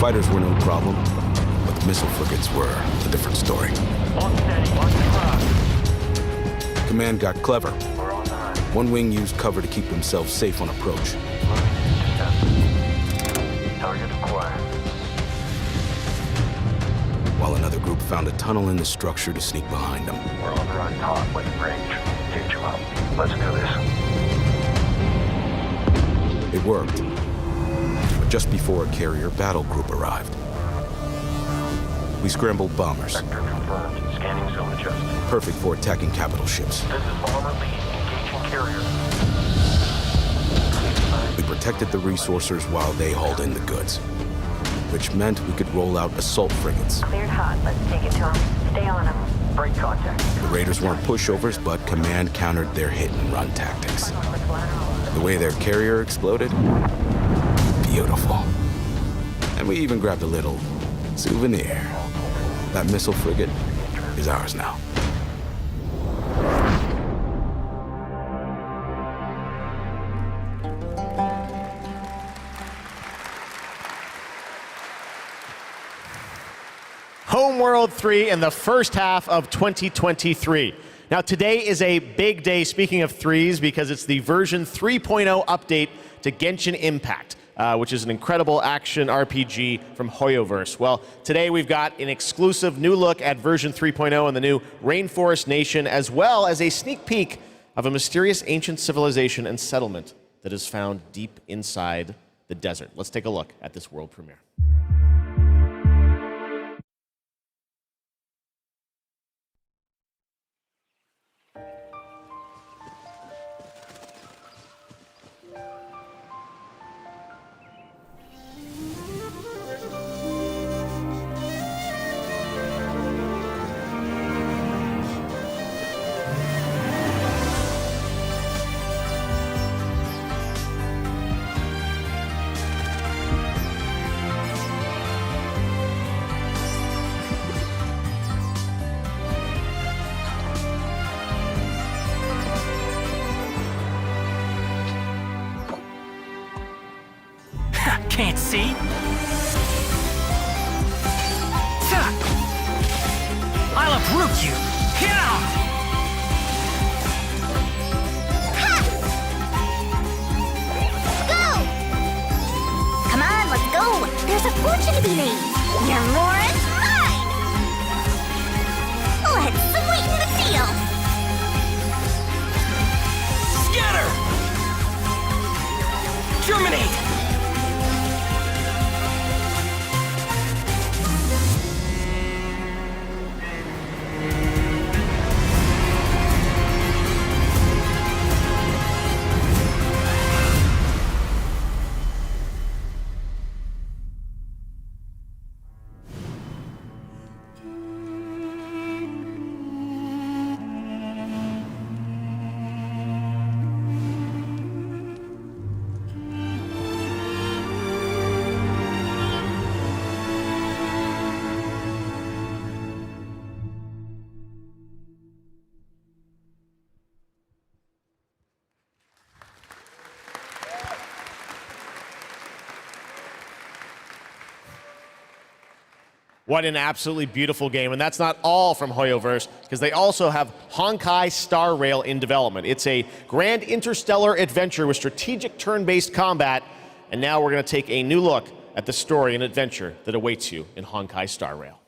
Fighters were no problem, but the missile frigates were a different story. Command got clever. One wing used cover to keep themselves safe on approach. Target acquired. While another group found a tunnel in the structure to sneak behind them. We're on the run top with range. Get you up. Let's do this. It worked. But just before a carrier battle group arrived, we scrambled bombers. Sector confirmed. Scanning zone adjusted. Perfect for attacking capital ships. This is bomber lead. Engaging carrier. We protected the resourcers while they hauled in the goods, which meant we could roll out assault frigates. Cleared hot. Let's take it to him. Stay on him. Break contact. The raiders weren't pushovers, but command countered their hit-and-run tactics. The way their carrier exploded, beautiful. And we even grabbed a little souvenir. That missile frigate is ours now. Homeworld 3 in the first half of 2023. Now, today is a big day, speaking of threes, because it's the version 3.0 update to Genshin Impact, which is an incredible action RPG from Hoyoverse. Well, today we've got an exclusive new look at version 3.0 in the new Rainforest Nation, as well as a sneak peek of a mysterious ancient civilization and settlement that is found deep inside the desert. Let's take a look at this world premiere. Can't see? I'll uproot you! Go! Come on, let's go! There's a fortune to be made! Your more is mine! Let's sweeten the deal! Scatter! Germinate! What an absolutely beautiful game. And that's not all from Hoyoverse, because they also have Honkai Star Rail in development. It's a grand interstellar adventure with strategic turn-based combat. And now we're going to take a new look at the story and adventure that awaits you in Honkai Star Rail.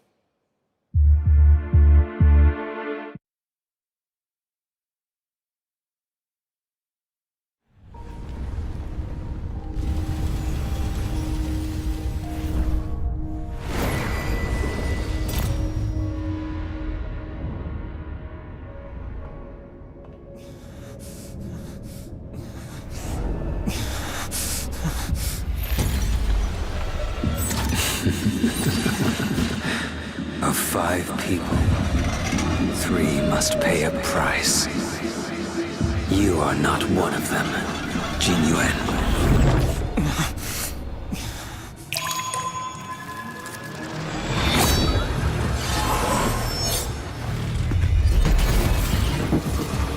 Of 5 people, 3 must pay a price. You are not one of them, Jin Yuan.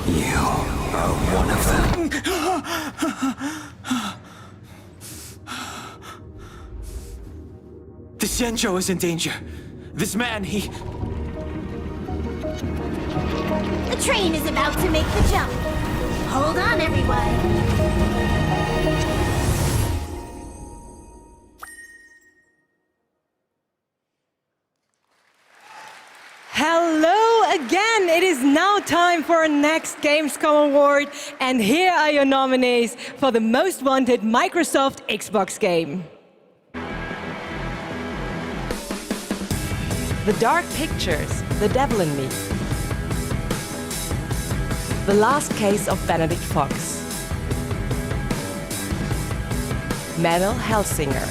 You are one of them. The Xianzhou is in danger. This man, he... The train is about to make the jump. Hold on, everyone. Hello again! It is now time for our next Gamescom Award, and here are your nominees for the most wanted Microsoft Xbox game. The Dark Pictures, The Devil in Me. The Last Case of Benedict Fox. Metal Hellsinger.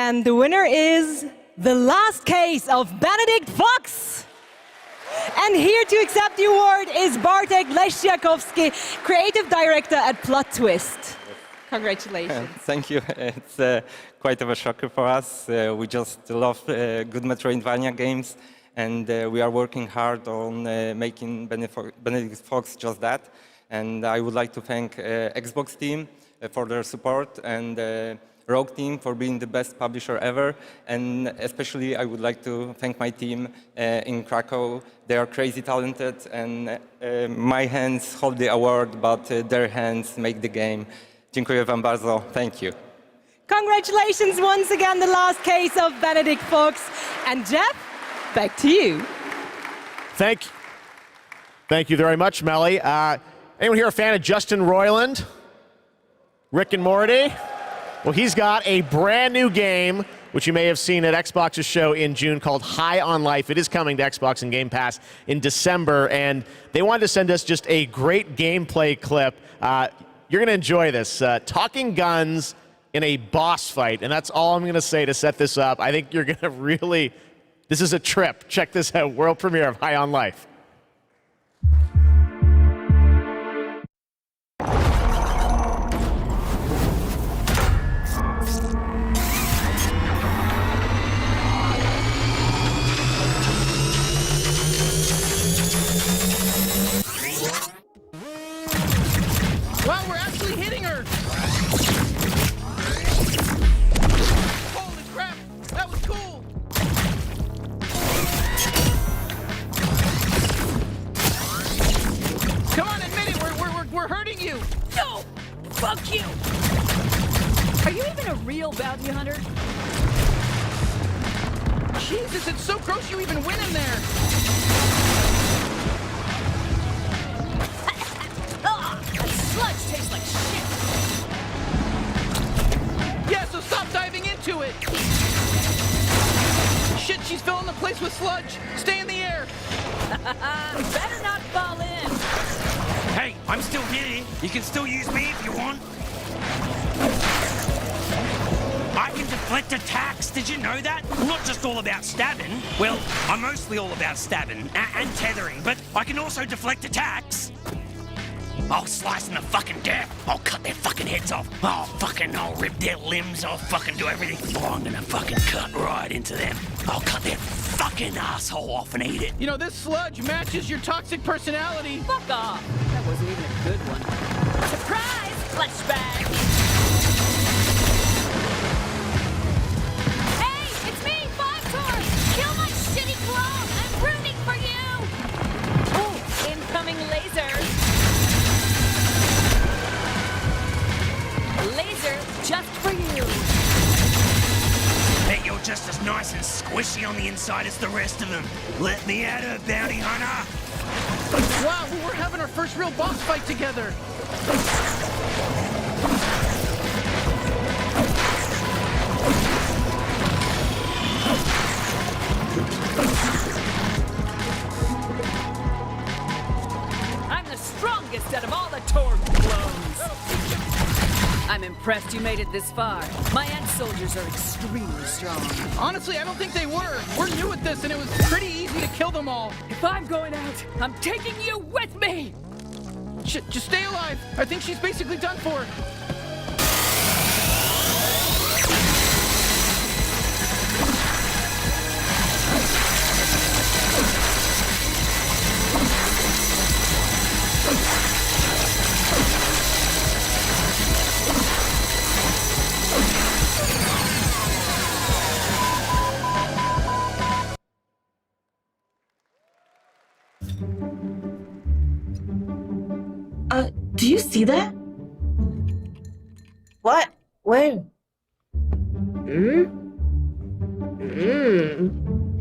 And the winner is The Last Case of Benedict Fox. And here to accept the award is Bartek Leszczakowski, Creative Director at Plot Twist. Congratulations. Thank you. It's quite of a shocker for us. We just love good Metroidvania games, and we are working hard on making Benedict Fox just that. And I would like to thank Xbox team for their support, and Rogue team for being the best publisher ever. And especially I would like to thank my team in Krakow. They are crazy talented, and my hands hold the award, but their hands make the game. Dziękuję wam bardzo. Thank you. Congratulations once again, The Last Case of Benedict Fox. And Geoff, back to you. Thank you very much, Melly. Anyone here a fan of Justin Roiland? Rick and Morty? Well, he's got a brand new game, which you may have seen at Xbox's show in June, called High on Life. It is coming to Xbox and Game Pass in December, and they wanted to send us just a great gameplay clip. You're going to enjoy this. Talking guns in a boss fight, and that's all I'm going to say to set this up. I think you're going to really... This is a trip. Check this out. World premiere of High on Life. Wow, we're actually hitting her! Holy crap! That was cool! Come on, admit it! We're hurting you! No! Fuck you! Are you even a real bounty hunter? Jesus, it's so gross you even went in there! That sludge tastes like shit! Yeah, so stop diving into it! Shit, she's filling the place with sludge! Stay in the air! Better not fall in! Hey, I'm still here. You can still use me if you want. I can deflect attacks. Did you know that? I'm not just all about stabbing. Well, I'm mostly all about stabbing and tethering, but I can also deflect attacks. I'll slice them to fucking death. I'll cut their fucking heads off. I'll rip their limbs. I'll fucking do everything. Oh, I'm gonna fucking cut right into them. I'll cut their fucking asshole off and eat it. You know, this sludge matches your toxic personality. Fuck off! That wasn't even a good one. Surprise! Fleshbag! Hey, it's me, Five-Tor! Kill my shitty clone! I'm rooting for you! Oh, incoming laser! Laser just for you! Bet you're just as nice and squishy on the inside as the rest of them. Let me at her, bounty hunter! Wow, we're having our first real boss fight together! I'm the strongest out of all the Torg clones! I'm impressed you made it this far. My ant soldiers are extremely strong. Honestly, I don't think they were. We're new at this, and it was pretty easy to kill them all. If I'm going out, I'm taking you with me! Just stay alive. I think she's basically done for. Do you see that? What? Where?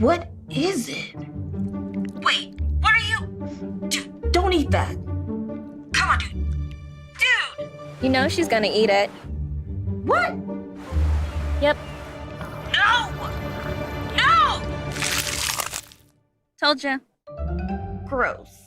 What is it? Wait, what are you? Dude, don't eat that. Come on, dude. Dude! You know she's gonna eat it. What? Yep. No! No! Told ya. Gross.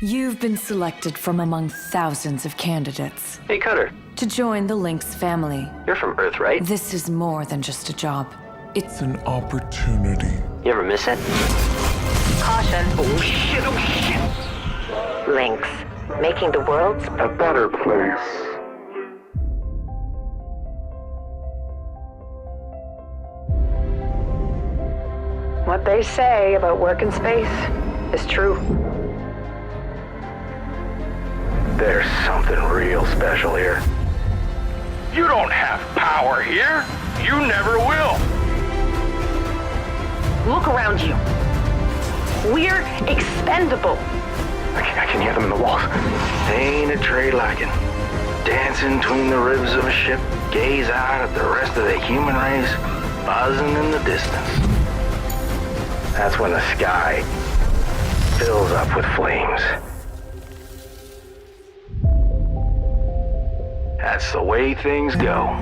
You've been selected from among thousands of candidates Hey, Cutter. to join the Lynx family. You're from Earth, right? This is more than just a job. It's an opportunity. You ever miss it? Caution. Oh shit, oh shit! Lynx. Making the world A better place. What they say about work in space is true. There's something real special here. You don't have power here. You never will. Look around you. We're expendable. I can hear them in the walls. Ain't a trade like it. Dancing between the ribs of a ship, gaze out at the rest of the human race, buzzing in the distance. That's when the sky fills up with flames. That's the way things go.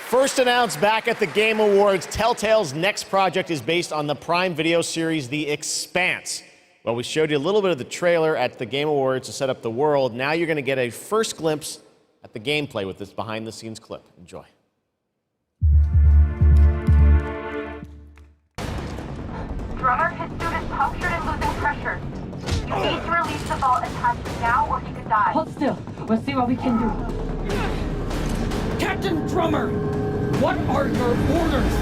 First announced back at the Game Awards, Telltale's next project is based on the Prime Video series The Expanse. Well, we showed you a little bit of the trailer at the Game Awards to set up the world. Now you're going to get a first glimpse at the gameplay with this behind-the-scenes clip. Enjoy. Drummer, his suit is punctured and losing pressure. You need to release the vault attachment now or he could die. Hold still. We'll see what we can do. Captain Drummer, what are your orders?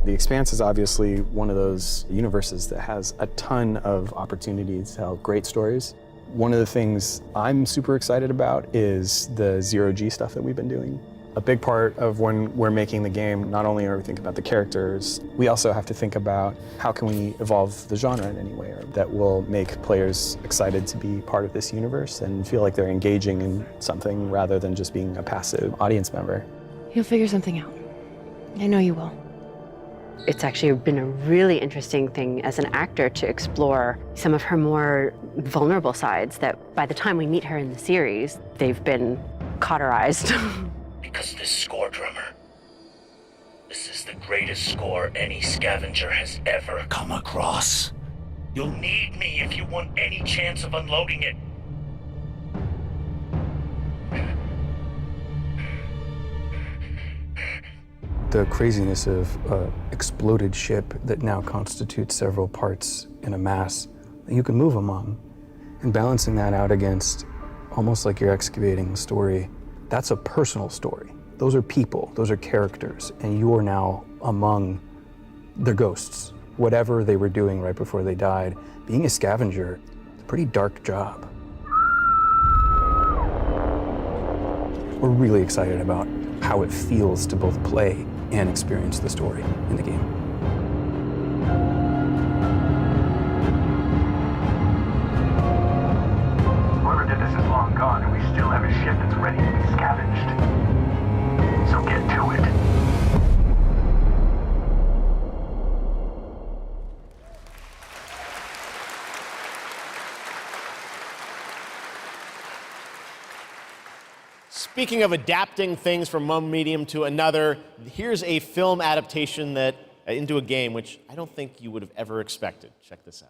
The Expanse is obviously one of those universes that has a ton of opportunities to tell great stories. One of the things I'm super excited about is the zero-G stuff that we've been doing. A big part of when we're making the game, not only are we thinking about the characters, we also have to think about how can we evolve the genre in any way that will make players excited to be part of this universe and feel like they're engaging in something rather than just being a passive audience member. You'll figure something out. I know you will. It's actually been a really interesting thing as an actor to explore some of her more vulnerable sides that by the time we meet her in the series, they've been cauterized. Because this score, Drummer, this is the greatest score any scavenger has ever come across. You'll need me if you want any chance of unloading it. The craziness of an exploded ship that now constitutes several parts in a mass that you can move among, and balancing that out against almost like you're excavating a story. That's a personal story. Those are people, those are characters, and you are now among their ghosts. Whatever they were doing right before they died, being a scavenger, it's a pretty dark job. We're really excited about how it feels to both play and experience the story in the game. Speaking of adapting things from one medium to another, here's a film adaptation that into a game, which I don't think you would have ever expected. Check this out.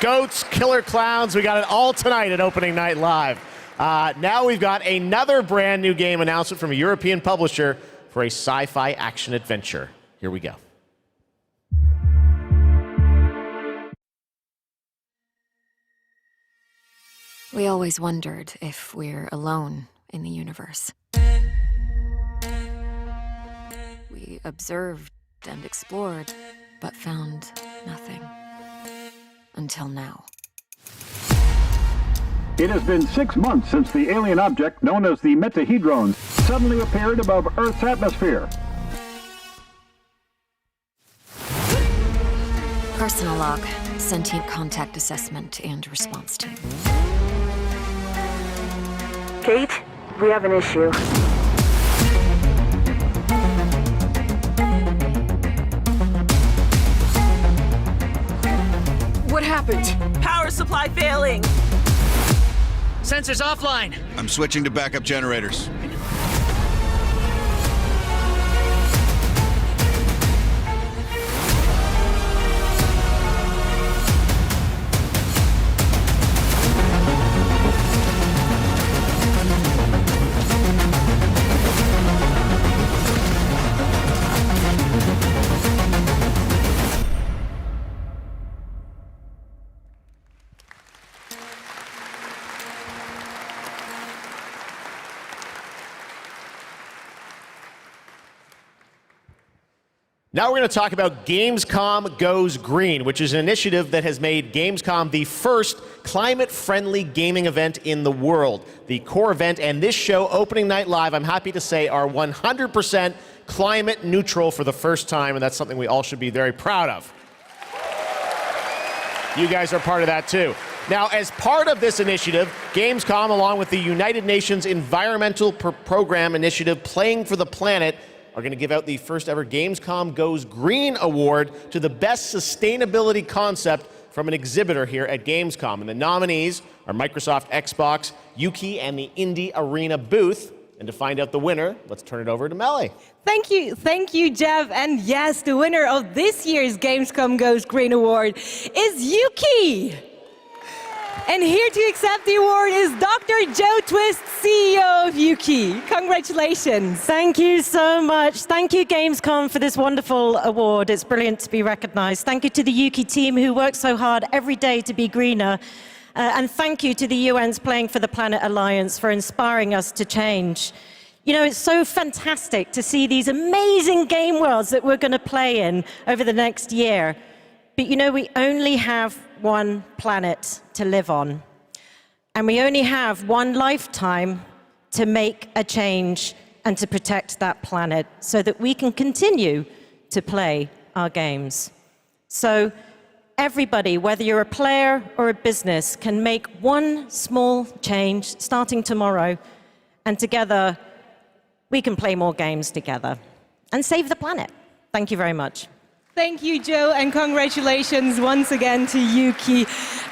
Goats, killer clowns, we got it all tonight at Opening Night Live. Now we've got another brand new game announcement from a European publisher for a sci-fi action adventure. Here we go. We always wondered if we're alone in the universe. We observed and explored, but found nothing. Until now. It has been 6 months since the alien object known as the Metahedron suddenly appeared above Earth's atmosphere. Personal log, sentient contact assessment and response team. Kate, we have an issue. What happened? Power supply failing. Sensors offline. I'm switching to backup generators. Now we're going to talk about Gamescom Goes Green, which is an initiative that has made Gamescom the first climate-friendly gaming event in the world. The core event and this show, Opening Night Live, I'm happy to say, are 100% climate neutral for the first time, and that's something we all should be very proud of. You guys are part of that too. Now, as part of this initiative, Gamescom, along with the United Nations Environmental Program Initiative Playing for the Planet, are going to give out the first ever Gamescom Goes Green Award to the best sustainability concept from an exhibitor here at Gamescom. And the nominees are Microsoft Xbox, Yuki, and the Indie Arena booth. And to find out the winner, let's turn it over to Melly. Thank you, Geoff. And yes, the winner of this year's Gamescom Goes Green Award is Yuki. And here to accept the award is Dr. Joe Twist, CEO of Yuki. Congratulations. Thank you so much. Thank you, Gamescom, for this wonderful award. It's brilliant to be recognized. Thank you to the Yuki team who works so hard every day to be greener. And thank you to the UN's Playing for the Planet Alliance for inspiring us to change. You know, it's so fantastic to see these amazing game worlds that we're going to play in over the next year. But you know, we only have one planet to live on. And we only have one lifetime to make a change and to protect that planet so that we can continue to play our games. So everybody, whether you're a player or a business, can make one small change starting tomorrow, and together we can play more games together and save the planet. Thank you very much. Thank you, Joe, and congratulations once again to Yuki.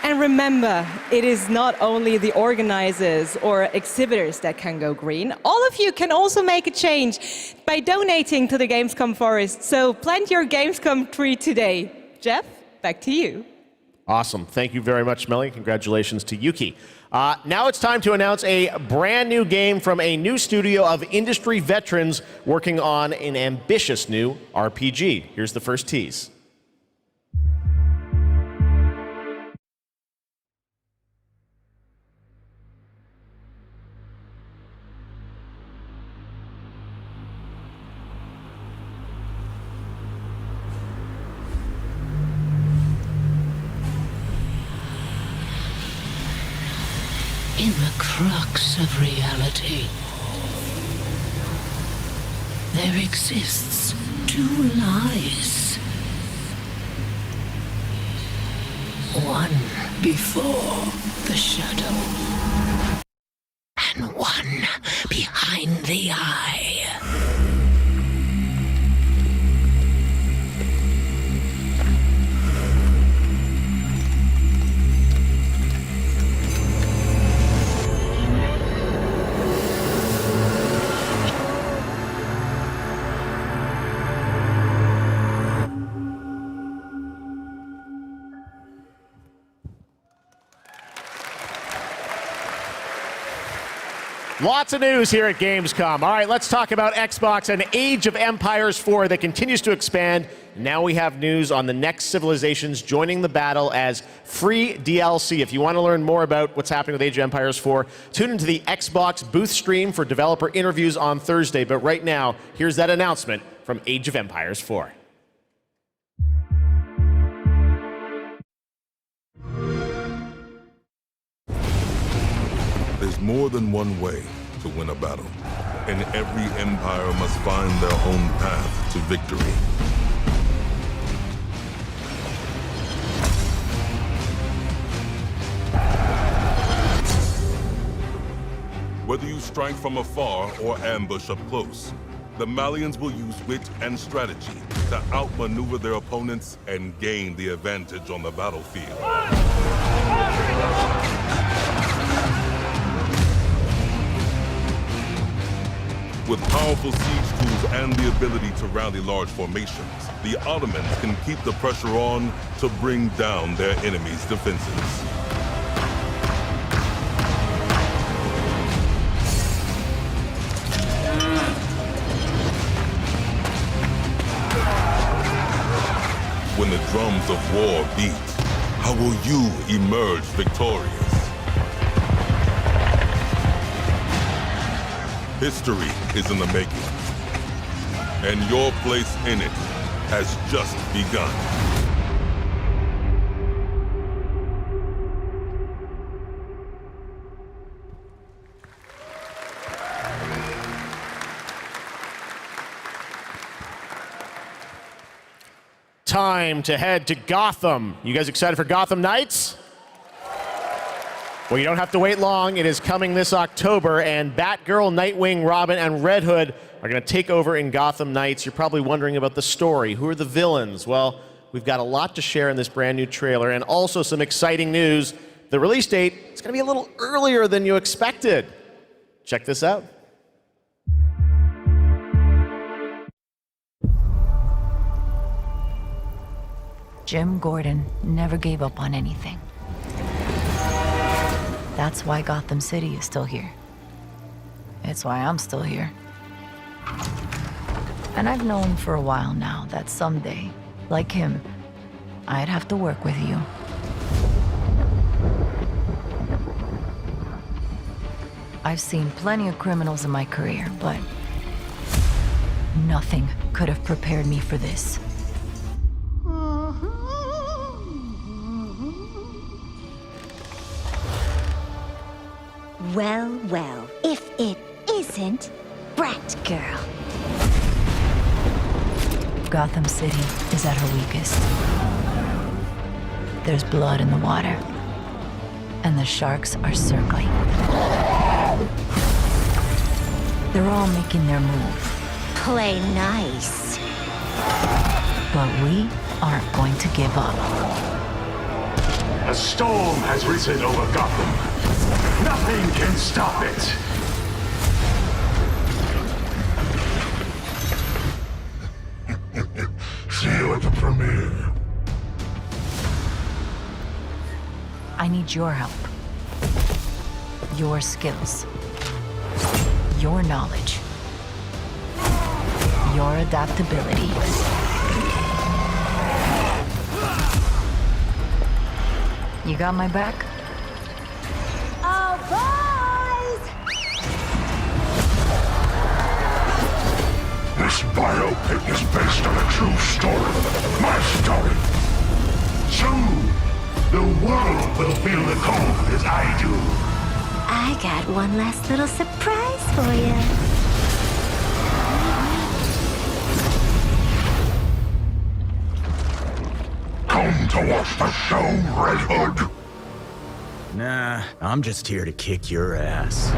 And remember, it is not only the organizers or exhibitors that can go green. All of you can also make a change by donating to the Gamescom Forest. So plant your Gamescom tree today. Geoff, back to you. Awesome. Thank you very much, Melly. Congratulations to Yuki. Now it's time to announce a brand new game from a new studio of industry veterans working on an ambitious new RPG. Here's the first tease. In the crux of reality, there exists two lies. One before the shadow, and one behind the eye. Lots of news here at Gamescom. All right, let's talk about Xbox and Age of Empires 4 that continues to expand. Now we have news on the next civilizations joining the battle as free DLC. If you want to learn more about what's happening with Age of Empires 4, tune into the Xbox booth stream for developer interviews on Thursday. But right now, here's that announcement from Age of Empires 4. There's more than one way to win a battle, and every empire must find their own path to victory. Whether you strike from afar or ambush up close, the Malians will use wit and strategy to outmaneuver their opponents and gain the advantage on the battlefield. With powerful siege tools and the ability to rally large formations, the Ottomans can keep the pressure on to bring down their enemies' defenses. When the drums of war beat, how will you emerge victorious? History is in the making, and your place in it has just begun. Time to head to Gotham. You guys excited for Gotham Nights? Well, you don't have to wait long. It is coming this October, and Batgirl, Nightwing, Robin, and Red Hood are going to take over in Gotham Nights. You're probably wondering about the story. Who are the villains? Well, we've got a lot to share in this brand new trailer, and also some exciting news. The release date is going to be a little earlier than you expected. Check this out. Jim Gordon never gave up on anything. That's why Gotham City is still here. It's why I'm still here. And I've known for a while now that someday, like him, I'd have to work with you. I've seen plenty of criminals in my career, but nothing could have prepared me for this. Well, well, if it isn't Bratgirl. Gotham City is at her weakest. There's blood in the water, and the sharks are circling. They're all making their move. Play nice. But we aren't going to give up. A storm has risen over Gotham. Nothing can stop it. See you at the premiere. I need your help. Your skills. Your knowledge. Your adaptability. You got my back? Oh, boys! This biopic is based on a true story. My story. Soon, the world will feel the cold as I do. I got one last little surprise for you. Come to watch the show, Red Hood. Nah, I'm just here to kick your ass.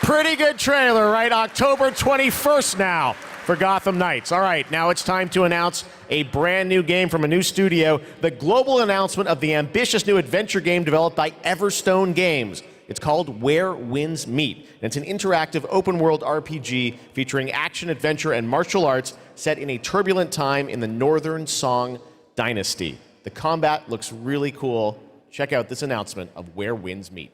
Pretty good trailer, right? October 21st now for Gotham Nights. All right, now it's time to announce a brand new game from a new studio, the global announcement of the ambitious new adventure game developed by Everstone Games. It's called Where Winds Meet, and it's an interactive open-world RPG featuring action, adventure, and martial arts set in a turbulent time in the Northern Song Dynasty. The combat looks really cool. Check out this announcement of Where Winds Meet.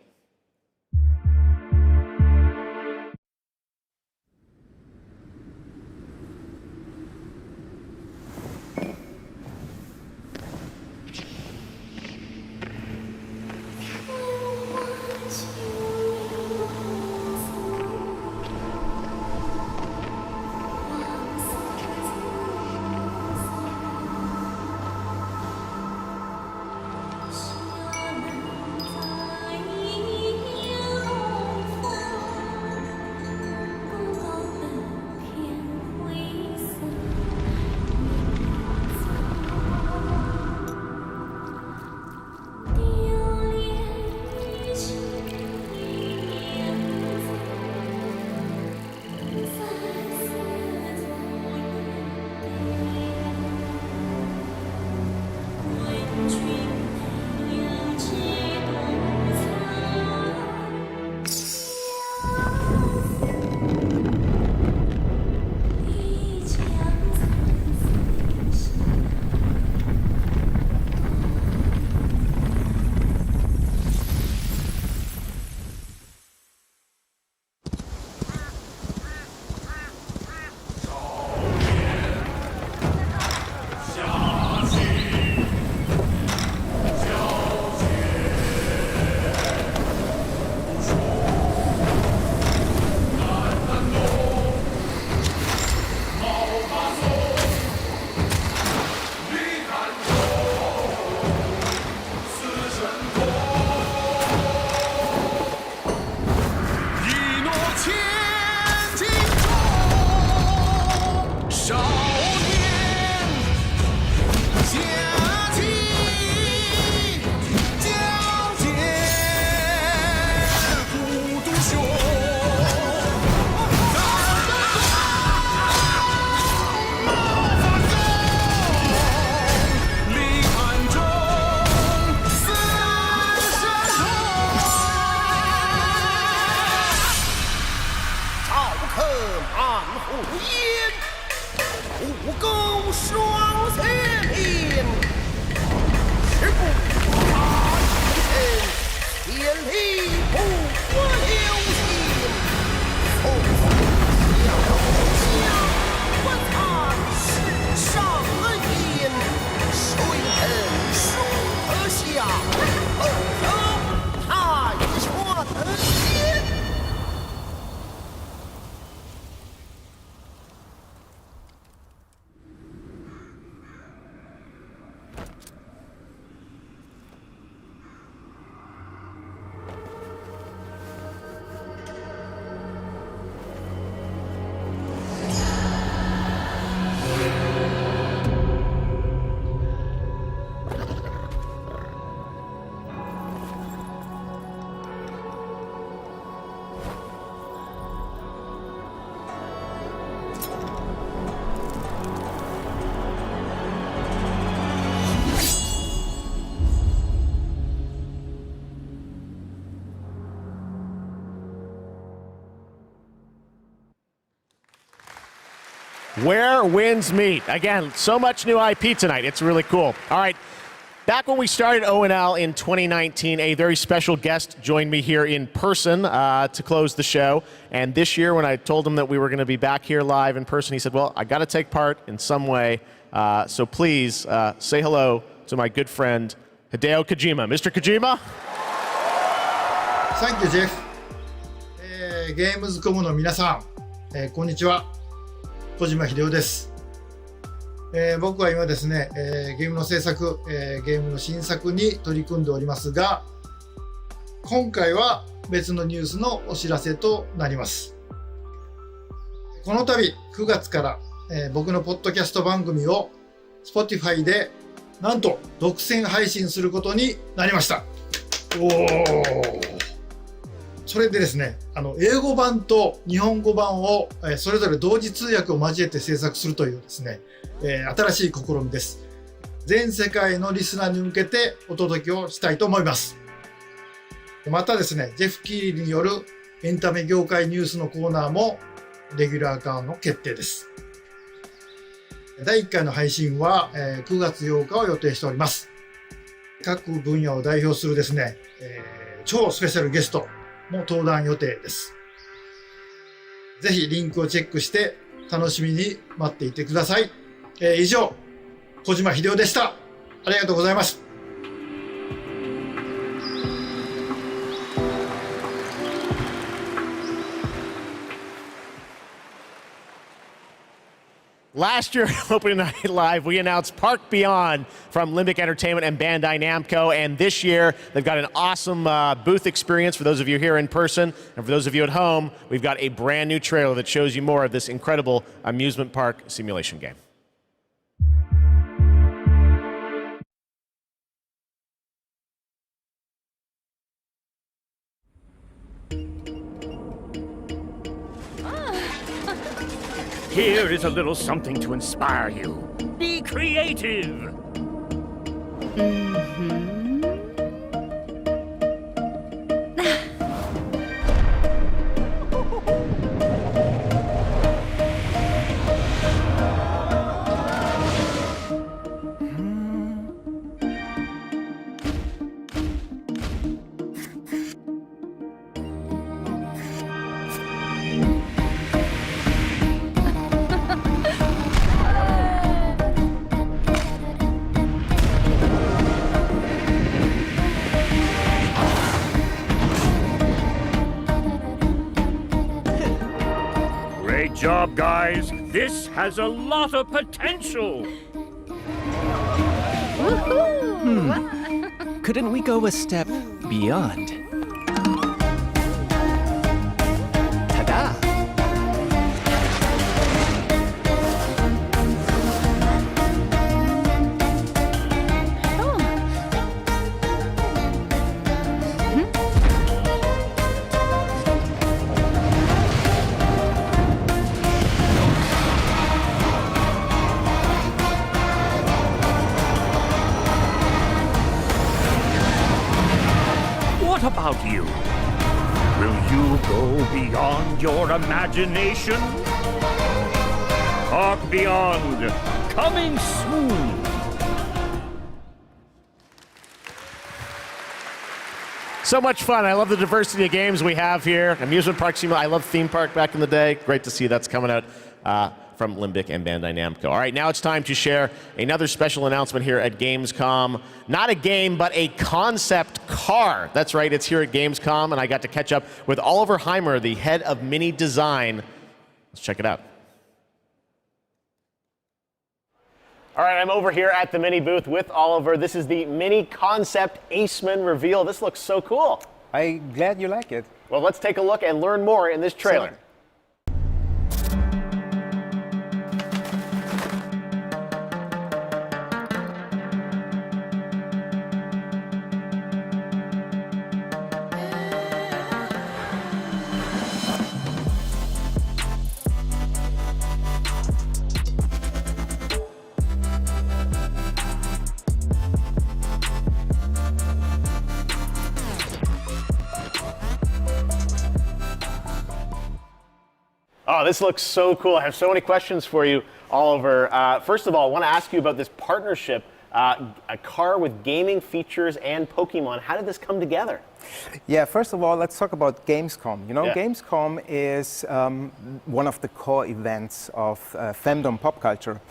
Where winds meet. Again, so much new IP tonight. It's really cool. All right. Back when we started ONL in 2019, a very special guest joined me here in person to close the show. And this year, when I told him that we were going to be back here live in person, he said, well, I got to take part in some way. So please say hello to my good friend, Hideo Kojima. Mr. Kojima? Thank you, Jeff. ゲームズコムの皆さん、こんにちは。小島秀夫です。僕は今ですね、ゲームの制作、ゲームの新作に取り組んでおりますが、今回は別のニュースのお知らせとなります。この度9月から、僕のポッドキャスト番組を Spotify でなんと独占配信することになりました。おー。それでですね、英語版と日本語版をそれぞれ同時通訳を交えて制作するというですね、新しい試みです。全世界のリスナーに向けてお届けをしたいと思います。またですね、ジェフ・キーリーによるエンタメ業界ニュースのコーナーもレギュラー化の決定です。第1回の配信は9月8日を予定しております。各分野を代表するですね、超スペシャルゲストも登壇予定です。ぜひリンクをチェックして楽しみに待っていてください。以上、小島秀夫でした。ありがとうございます。Last year, opening night live, we announced Park Beyond from Limbic Entertainment and Bandai Namco. And this year, they've got an awesome booth experience for those of you here in person. And for those of you at home, we've got a brand new trailer that shows you more of this incredible amusement park simulation game. Here is a little something to inspire you. Be creative! Great job, guys. This has a lot of potential. Couldn't we go a step beyond? Ta-da! What about you? Will you go beyond your imagination? Park Beyond, coming soon! So much fun. I love the diversity of games we have here. Amusement Park Simulator. I love Theme Park back in the day. Great to see that's coming out from Limbic and Bandai Namco. All right, now it's time to share another special announcement here at Gamescom. Not a game, but a concept car. That's right, it's here at Gamescom, and I got to catch up with Oliver Heimer, the head of Mini Design. Let's check it out. All right, I'm over here at the Mini booth with Oliver. This is the Mini Concept Aceman reveal. This looks so cool. I'm glad you like it. Well, let's take a look and learn more in this trailer. Oh, this looks so cool. I have so many questions for you, Oliver. First of all, I want to ask you about this partnership, a car with gaming features and Pokemon. How did this come together? Yeah, first of all, let's talk about Gamescom. You know, Gamescom is one of the core events of fandom pop culture.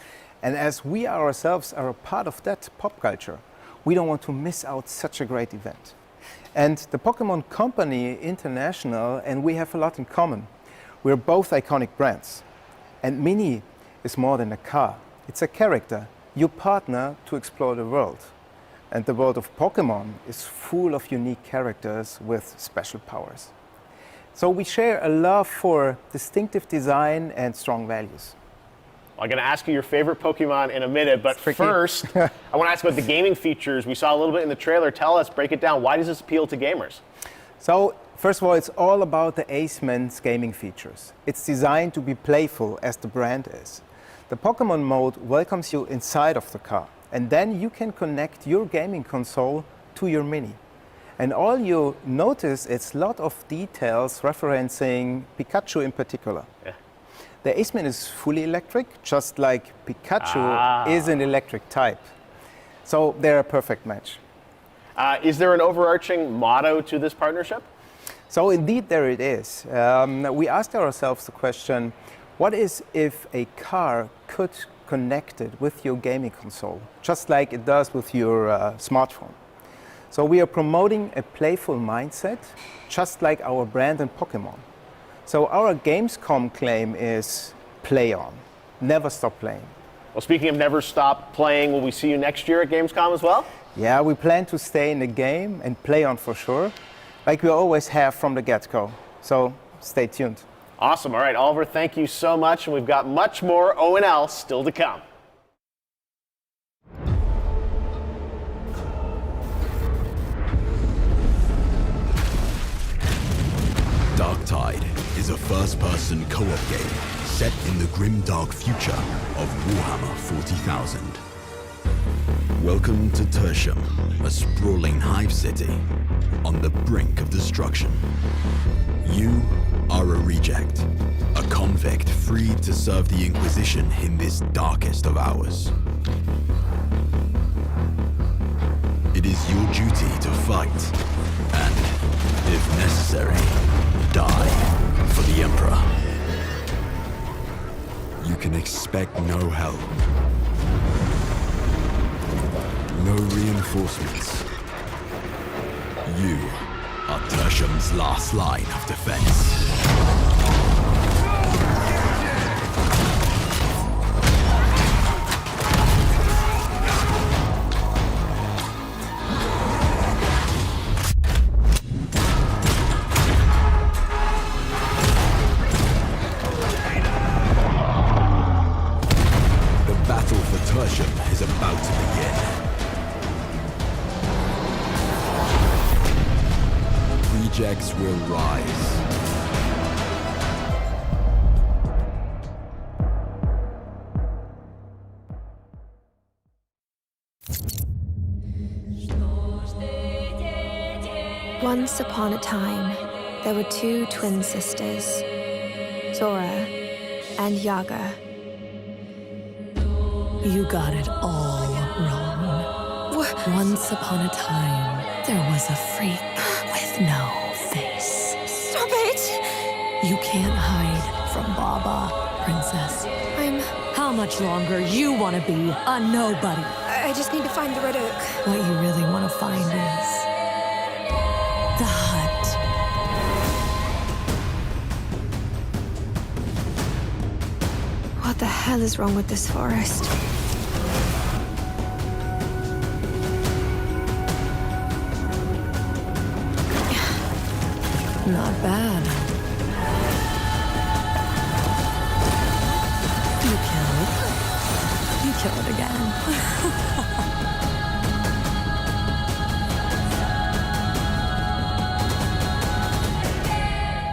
And as we ourselves are a part of that pop culture, we don't want to miss out such a great event. And the Pokemon Company International and we have a lot in common. We're both iconic brands. And Mini is more than a car. It's a character. You partner to explore the world. And the world of Pokemon is full of unique characters with special powers. So we share a love for distinctive design and strong values. I'm going to ask you your favorite Pokemon in a minute, but first, I want to ask about the gaming features. We saw a little bit in the trailer. Tell us, break it down. Why does this appeal to gamers? So, first of all, it's all about the Aceman's gaming features. It's designed to be playful, as the brand is. The Pokemon mode welcomes you inside of the car, and then you can connect your gaming console to your Mini. And all you notice is a lot of details referencing Pikachu in particular. Yeah. The Aceman is fully electric, just like Pikachu is an electric type. So they're a perfect match. Is there an overarching motto to this partnership? So indeed there it is. We asked ourselves the question, what is if a car could connect it with your gaming console, just like it does with your smartphone? So we are promoting a playful mindset, just like our brand and Pokemon. So our Gamescom claim is play on, never stop playing. Well, speaking of never stop playing, will we see you next year at Gamescom as well? Yeah, we plan to stay in the game and play on for sure, like we always have from the get-go. So stay tuned. Awesome. All right, Oliver, thank you so much. And we've got much more ONL still to come. Darktide is a first-person co-op game set in the grim dark future of Warhammer 40,000. Welcome to Tertium, a sprawling hive city on the brink of destruction. You are a reject, a convict freed to serve the Inquisition in this darkest of hours. It is your duty to fight, and, if necessary, die for the Emperor. You can expect no help. No reinforcements. You are Tertium's last line of defense. Tertium is about to begin. Rejects will rise. Once upon a time, there were two twin sisters, Zora and Yaga. You got it all wrong. Once upon a time, there was a freak with no face. Stop it! You can't hide from Baba, Princess. How much longer you want to be a nobody? I just need to find the Red Oak. What you really want to find is the hut. What the hell is wrong with this forest? Not bad. You kill it. You kill it again.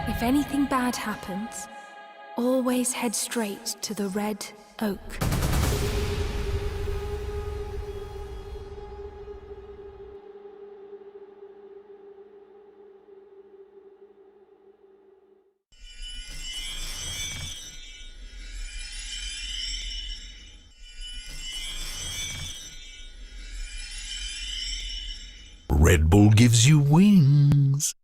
If anything bad happens, always head straight to the Red Oak. Red Bull gives you wings.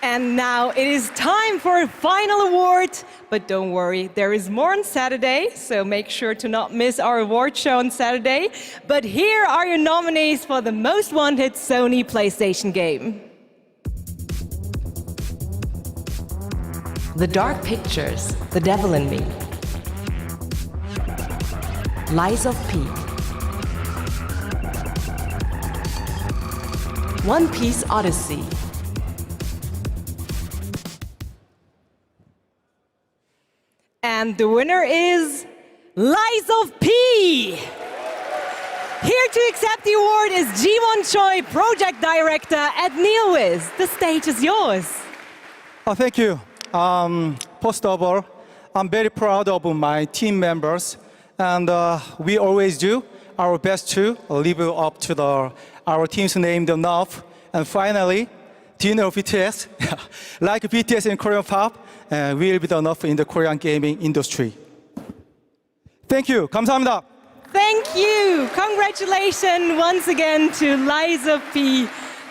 And now it is time for a final award. But don't worry, there is more on Saturday, so make sure to not miss our award show on Saturday. But here are your nominees for the most wanted Sony PlayStation game. The Dark Pictures, The Devil in Me. Lies of P. One Piece Odyssey. And the winner is Lies of P. Here to accept the award is Ji-won Choi, Project Director at NeoWiz. The stage is yours. Thank you. First of all, I'm very proud of my team members, and we always do our best to live up to our team's name enough. And finally, do you know BTS? Like BTS in Korean pop, will be enough in the Korean gaming industry. Thank you. 감사합니다. Thank you. Congratulations once again to Lies of P.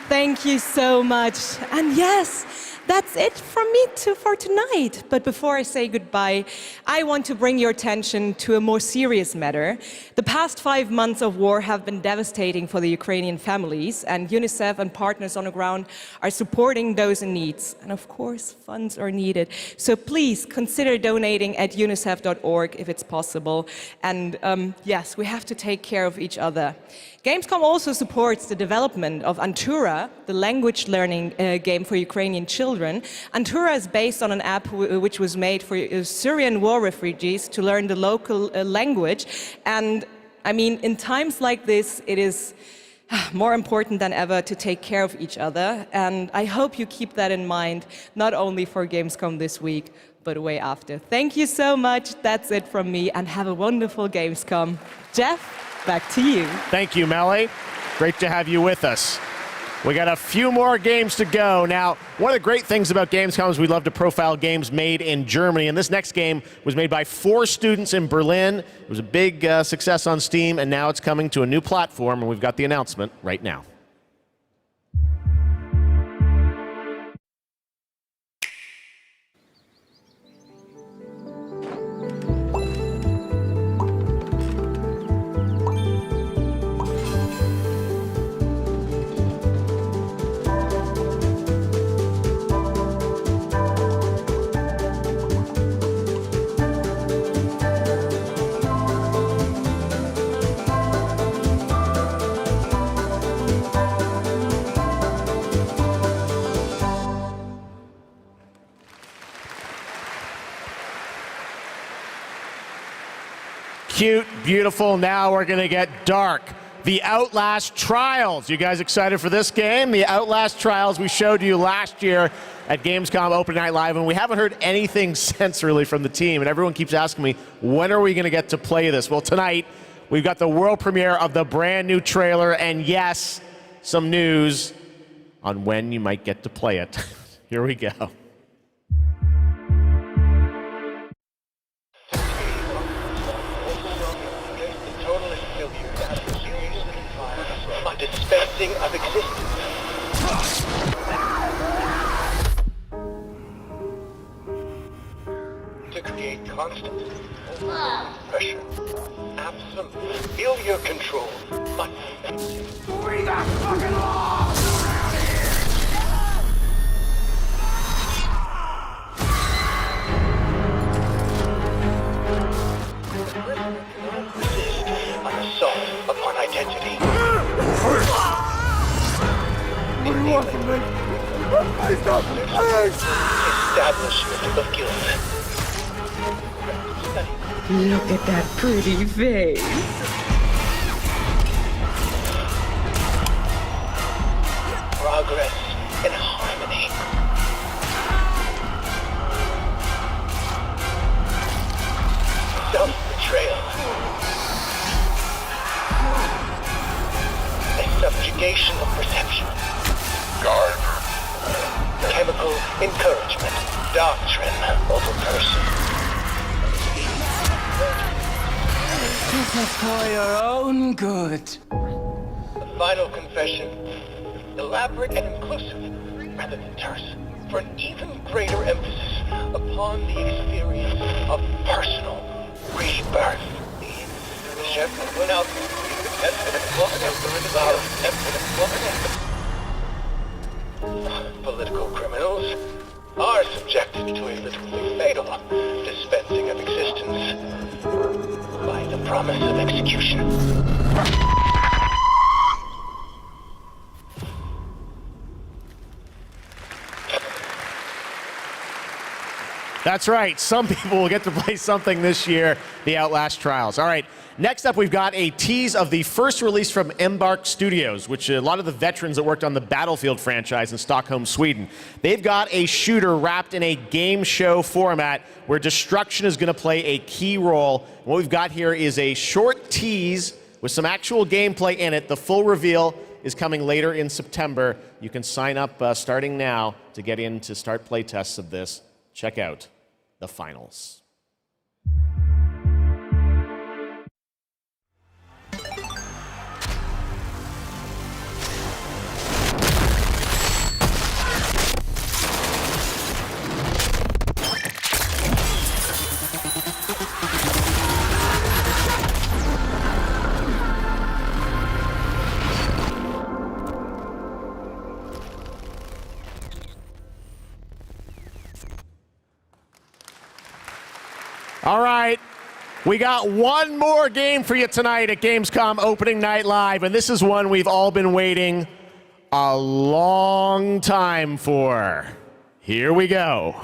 Thank you so much. And yes, that's it from me for tonight. But before I say goodbye, I want to bring your attention to a more serious matter. The past 5 months of war have been devastating for the Ukrainian families, and UNICEF and partners on the ground are supporting those in need. And of course, funds are needed. So please consider donating at unicef.org if it's possible. And yes, we have to take care of each other. Gamescom also supports the development of Antura, the language learning game for Ukrainian children. Antura is based on an app which was made for Syrian war refugees to learn the local language. And I mean, in times like this, it is more important than ever to take care of each other. And I hope you keep that in mind, not only for Gamescom this week, but way after. Thank you so much. That's it from me, and have a wonderful Gamescom. Geoff, back to you. Thank you, Melly. Great to have you with us. We got a few more games to go. Now, one of the great things about Gamescom is we love to profile games made in Germany, and this next game was made by 4 students in Berlin. It was a big success on Steam, and now it's coming to a new platform, and we've got the announcement right now. Cute, beautiful. Now we're going to get dark. The Outlast Trials. You guys excited for this game? The Outlast Trials we showed you last year at Gamescom Open Night Live, and we haven't heard anything since really from the team, and everyone keeps asking me, when are we going to get to play this? Well, tonight we've got the world premiere of the brand new trailer, and yes, some news on when you might get to play it. Here we go. Dispensing of existence. To create constant pressure. Absolutely. Feel your control. But we got fucking laws around here. Resist an assault upon identity. What do you want from me? Establishment of guilt. Look at that pretty face. Progress and harmony. Self-betrayal. A subjugation of perception. Guard. Chemical encouragement. Doctrine over person. This is for your own good. The final confession. Elaborate and inclusive, rather than terse, for an even greater emphasis upon the experience of personal rebirth. Political criminals are subjected to a literally fatal dispensing of existence by the promise of execution. That's right. Some people will get to play something this year, the Outlast Trials. All right. Next up, we've got a tease of the first release from Embark Studios, which a lot of the veterans that worked on the Battlefield franchise in Stockholm, Sweden. They've got a shooter wrapped in a game show format where destruction is going to play a key role. What we've got here is a short tease with some actual gameplay in it. The full reveal is coming later in September. You can sign up starting now to get in to start playtests of this. Check out the finals. All right, we got one more game for you tonight at Gamescom Opening Night Live, and this is one we've all been waiting a long time for. Here we go.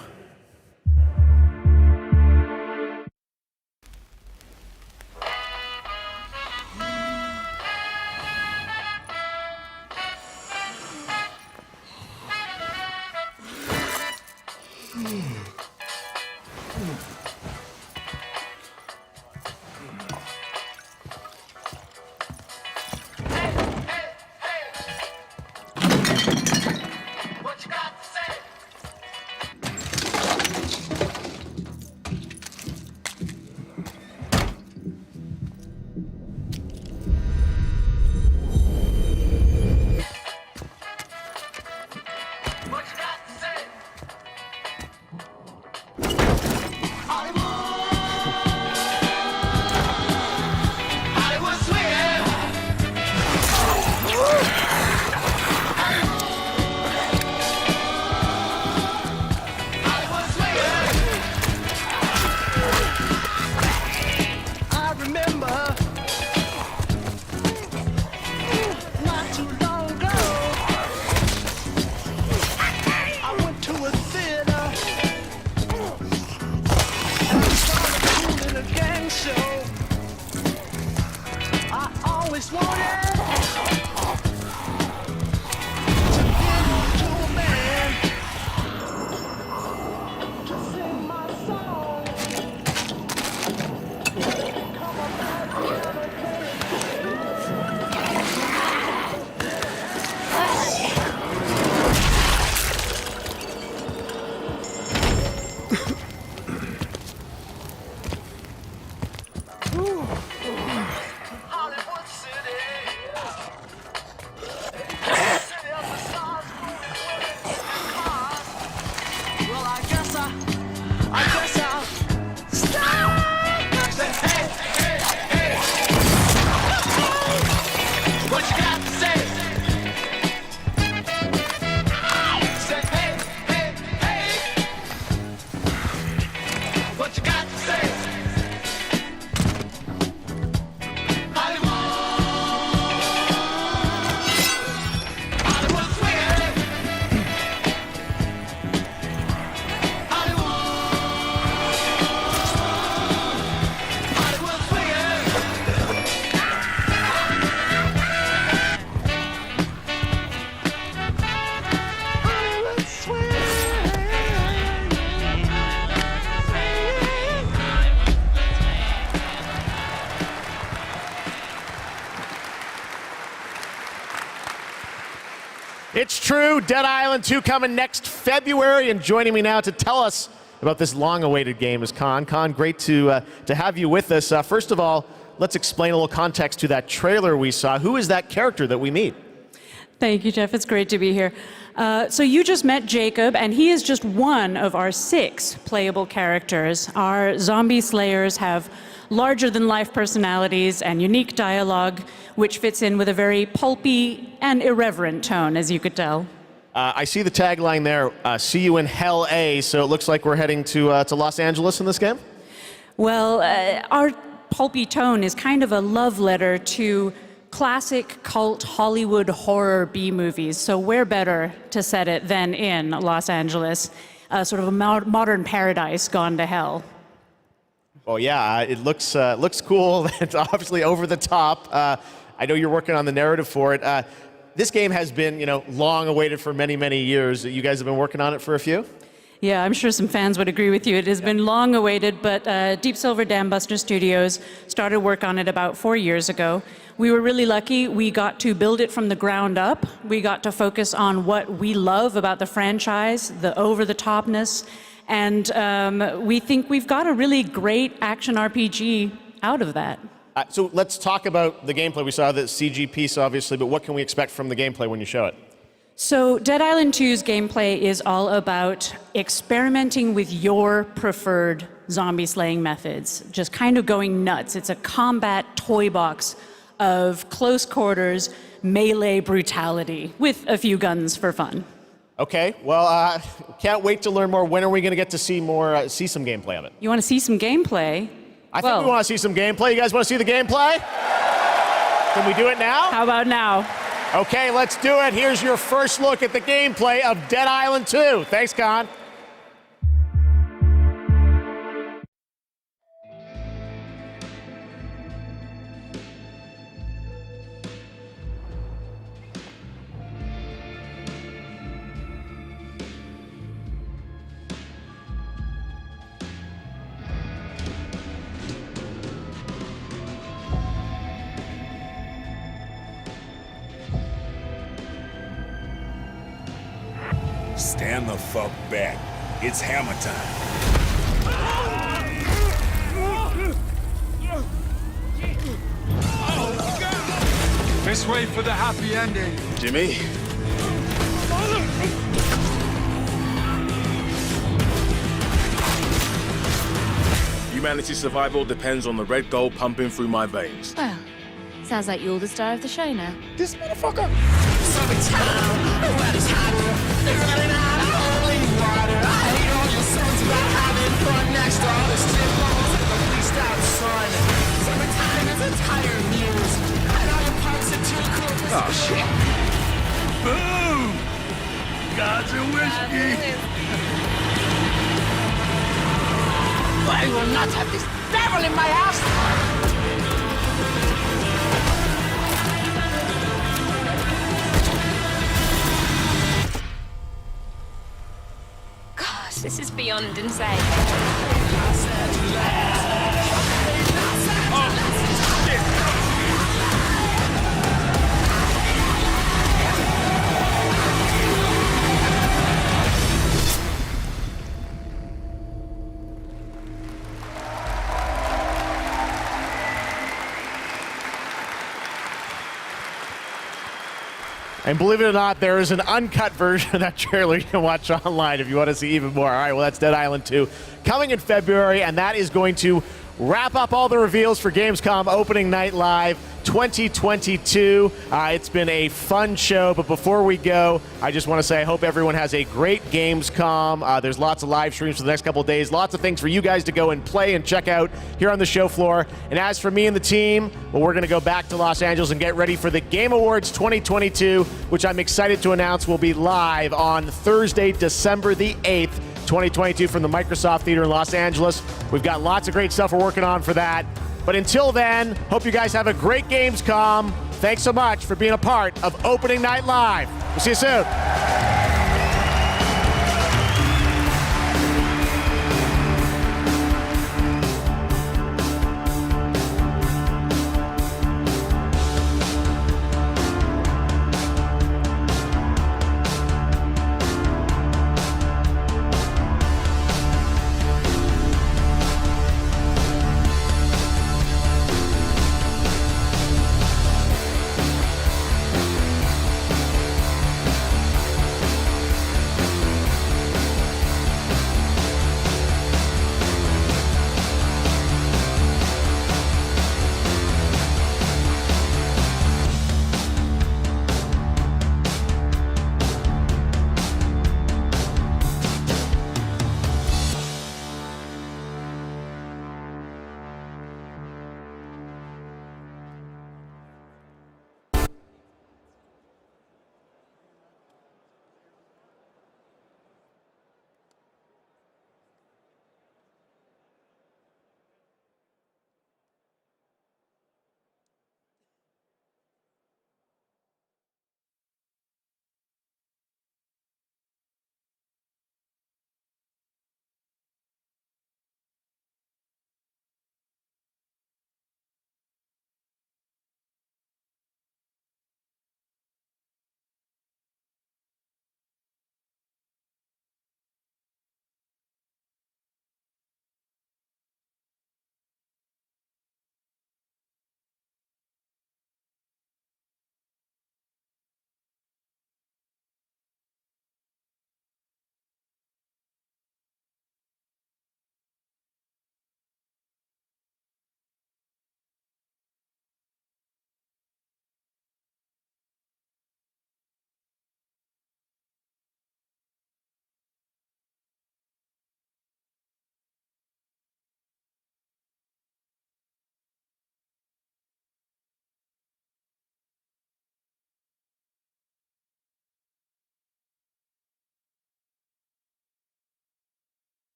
It's true, Dead Island 2 coming next February, and joining me now to tell us about this long-awaited game is Con. Con, great to have you with us. First of all, let's explain a little context to that trailer we saw. Who is that character that we meet? Thank you, Geoff. It's great to be here. So you just met Jacob, and he is just one of our 6 playable characters. Our zombie slayers have larger-than-life personalities and unique dialogue, which fits in with a very pulpy and irreverent tone, as you could tell. I see the tagline there, see you in Hell A, so it looks like we're heading to Los Angeles in this game? Well, our pulpy tone is kind of a love letter to classic cult Hollywood horror B-movies, so where better to set it than in Los Angeles, sort of a modern paradise gone to hell. Oh yeah, it looks cool. It's obviously over the top. I know you're working on the narrative for it. This game has been, long awaited for many, many years. You guys have been working on it for a few? Yeah, I'm sure some fans would agree with you. It has been long awaited, but Deep Silver Dambuster Studios started work on it about 4 years ago. We were really lucky. We got to build it from the ground up. We got to focus on what we love about the franchise, the over-the-topness, and we think we've got a really great action RPG out of that. So let's talk about the gameplay. We saw the CG piece, obviously, but what can we expect from the gameplay when you show it? So Dead Island 2's gameplay is all about experimenting with your preferred zombie slaying methods, just kind of going nuts. It's a combat toy box of close quarters, melee brutality with a few guns for fun. Okay, well, can't wait to learn more. When are we going to get to see more, see some gameplay of it? You want to see some gameplay? I think we want to see some gameplay. You guys want to see the gameplay? Can we do it now? How about now? Okay, let's do it. Here's your first look at the gameplay of Dead Island 2. Thanks, Con. Stand the fuck back. It's hammer time. Let's wait for the happy ending. Jimmy? Humanity's survival depends on the red gold pumping through my veins. Well, sounds like you're the star of the show now. This motherfucker! Summertime, the weather's hotter. They're running out of holy water. I hate all your songs about having fun next to all the strip malls and the bleached out sun. Summertime is a tired muse, and all your parks are too cool to Oh, shit. Boom! Gods and whiskey! I will not have this devil in my house! This is beyond insane. And believe it or not, there is an uncut version of that trailer you can watch online if you want to see even more. All right, well, that's Dead Island 2 coming in February, and that is going to wrap up all the reveals for Gamescom Opening Night Live 2022. It's been a fun show, but before we go, I just want to say I hope everyone has a great Gamescom. There's lots of live streams for the next couple of days, lots of things for you guys to go and play and check out here on the show floor. And as for me and the team, well, we're going to go back to Los Angeles and get ready for the Game Awards 2022, which I'm excited to announce will be live on Thursday, December the 8th, 2022 from the Microsoft Theater in Los Angeles. We've got lots of great stuff we're working on for that. But until then, hope you guys have a great Gamescom. Thanks so much for being a part of Opening Night Live. We'll see you soon.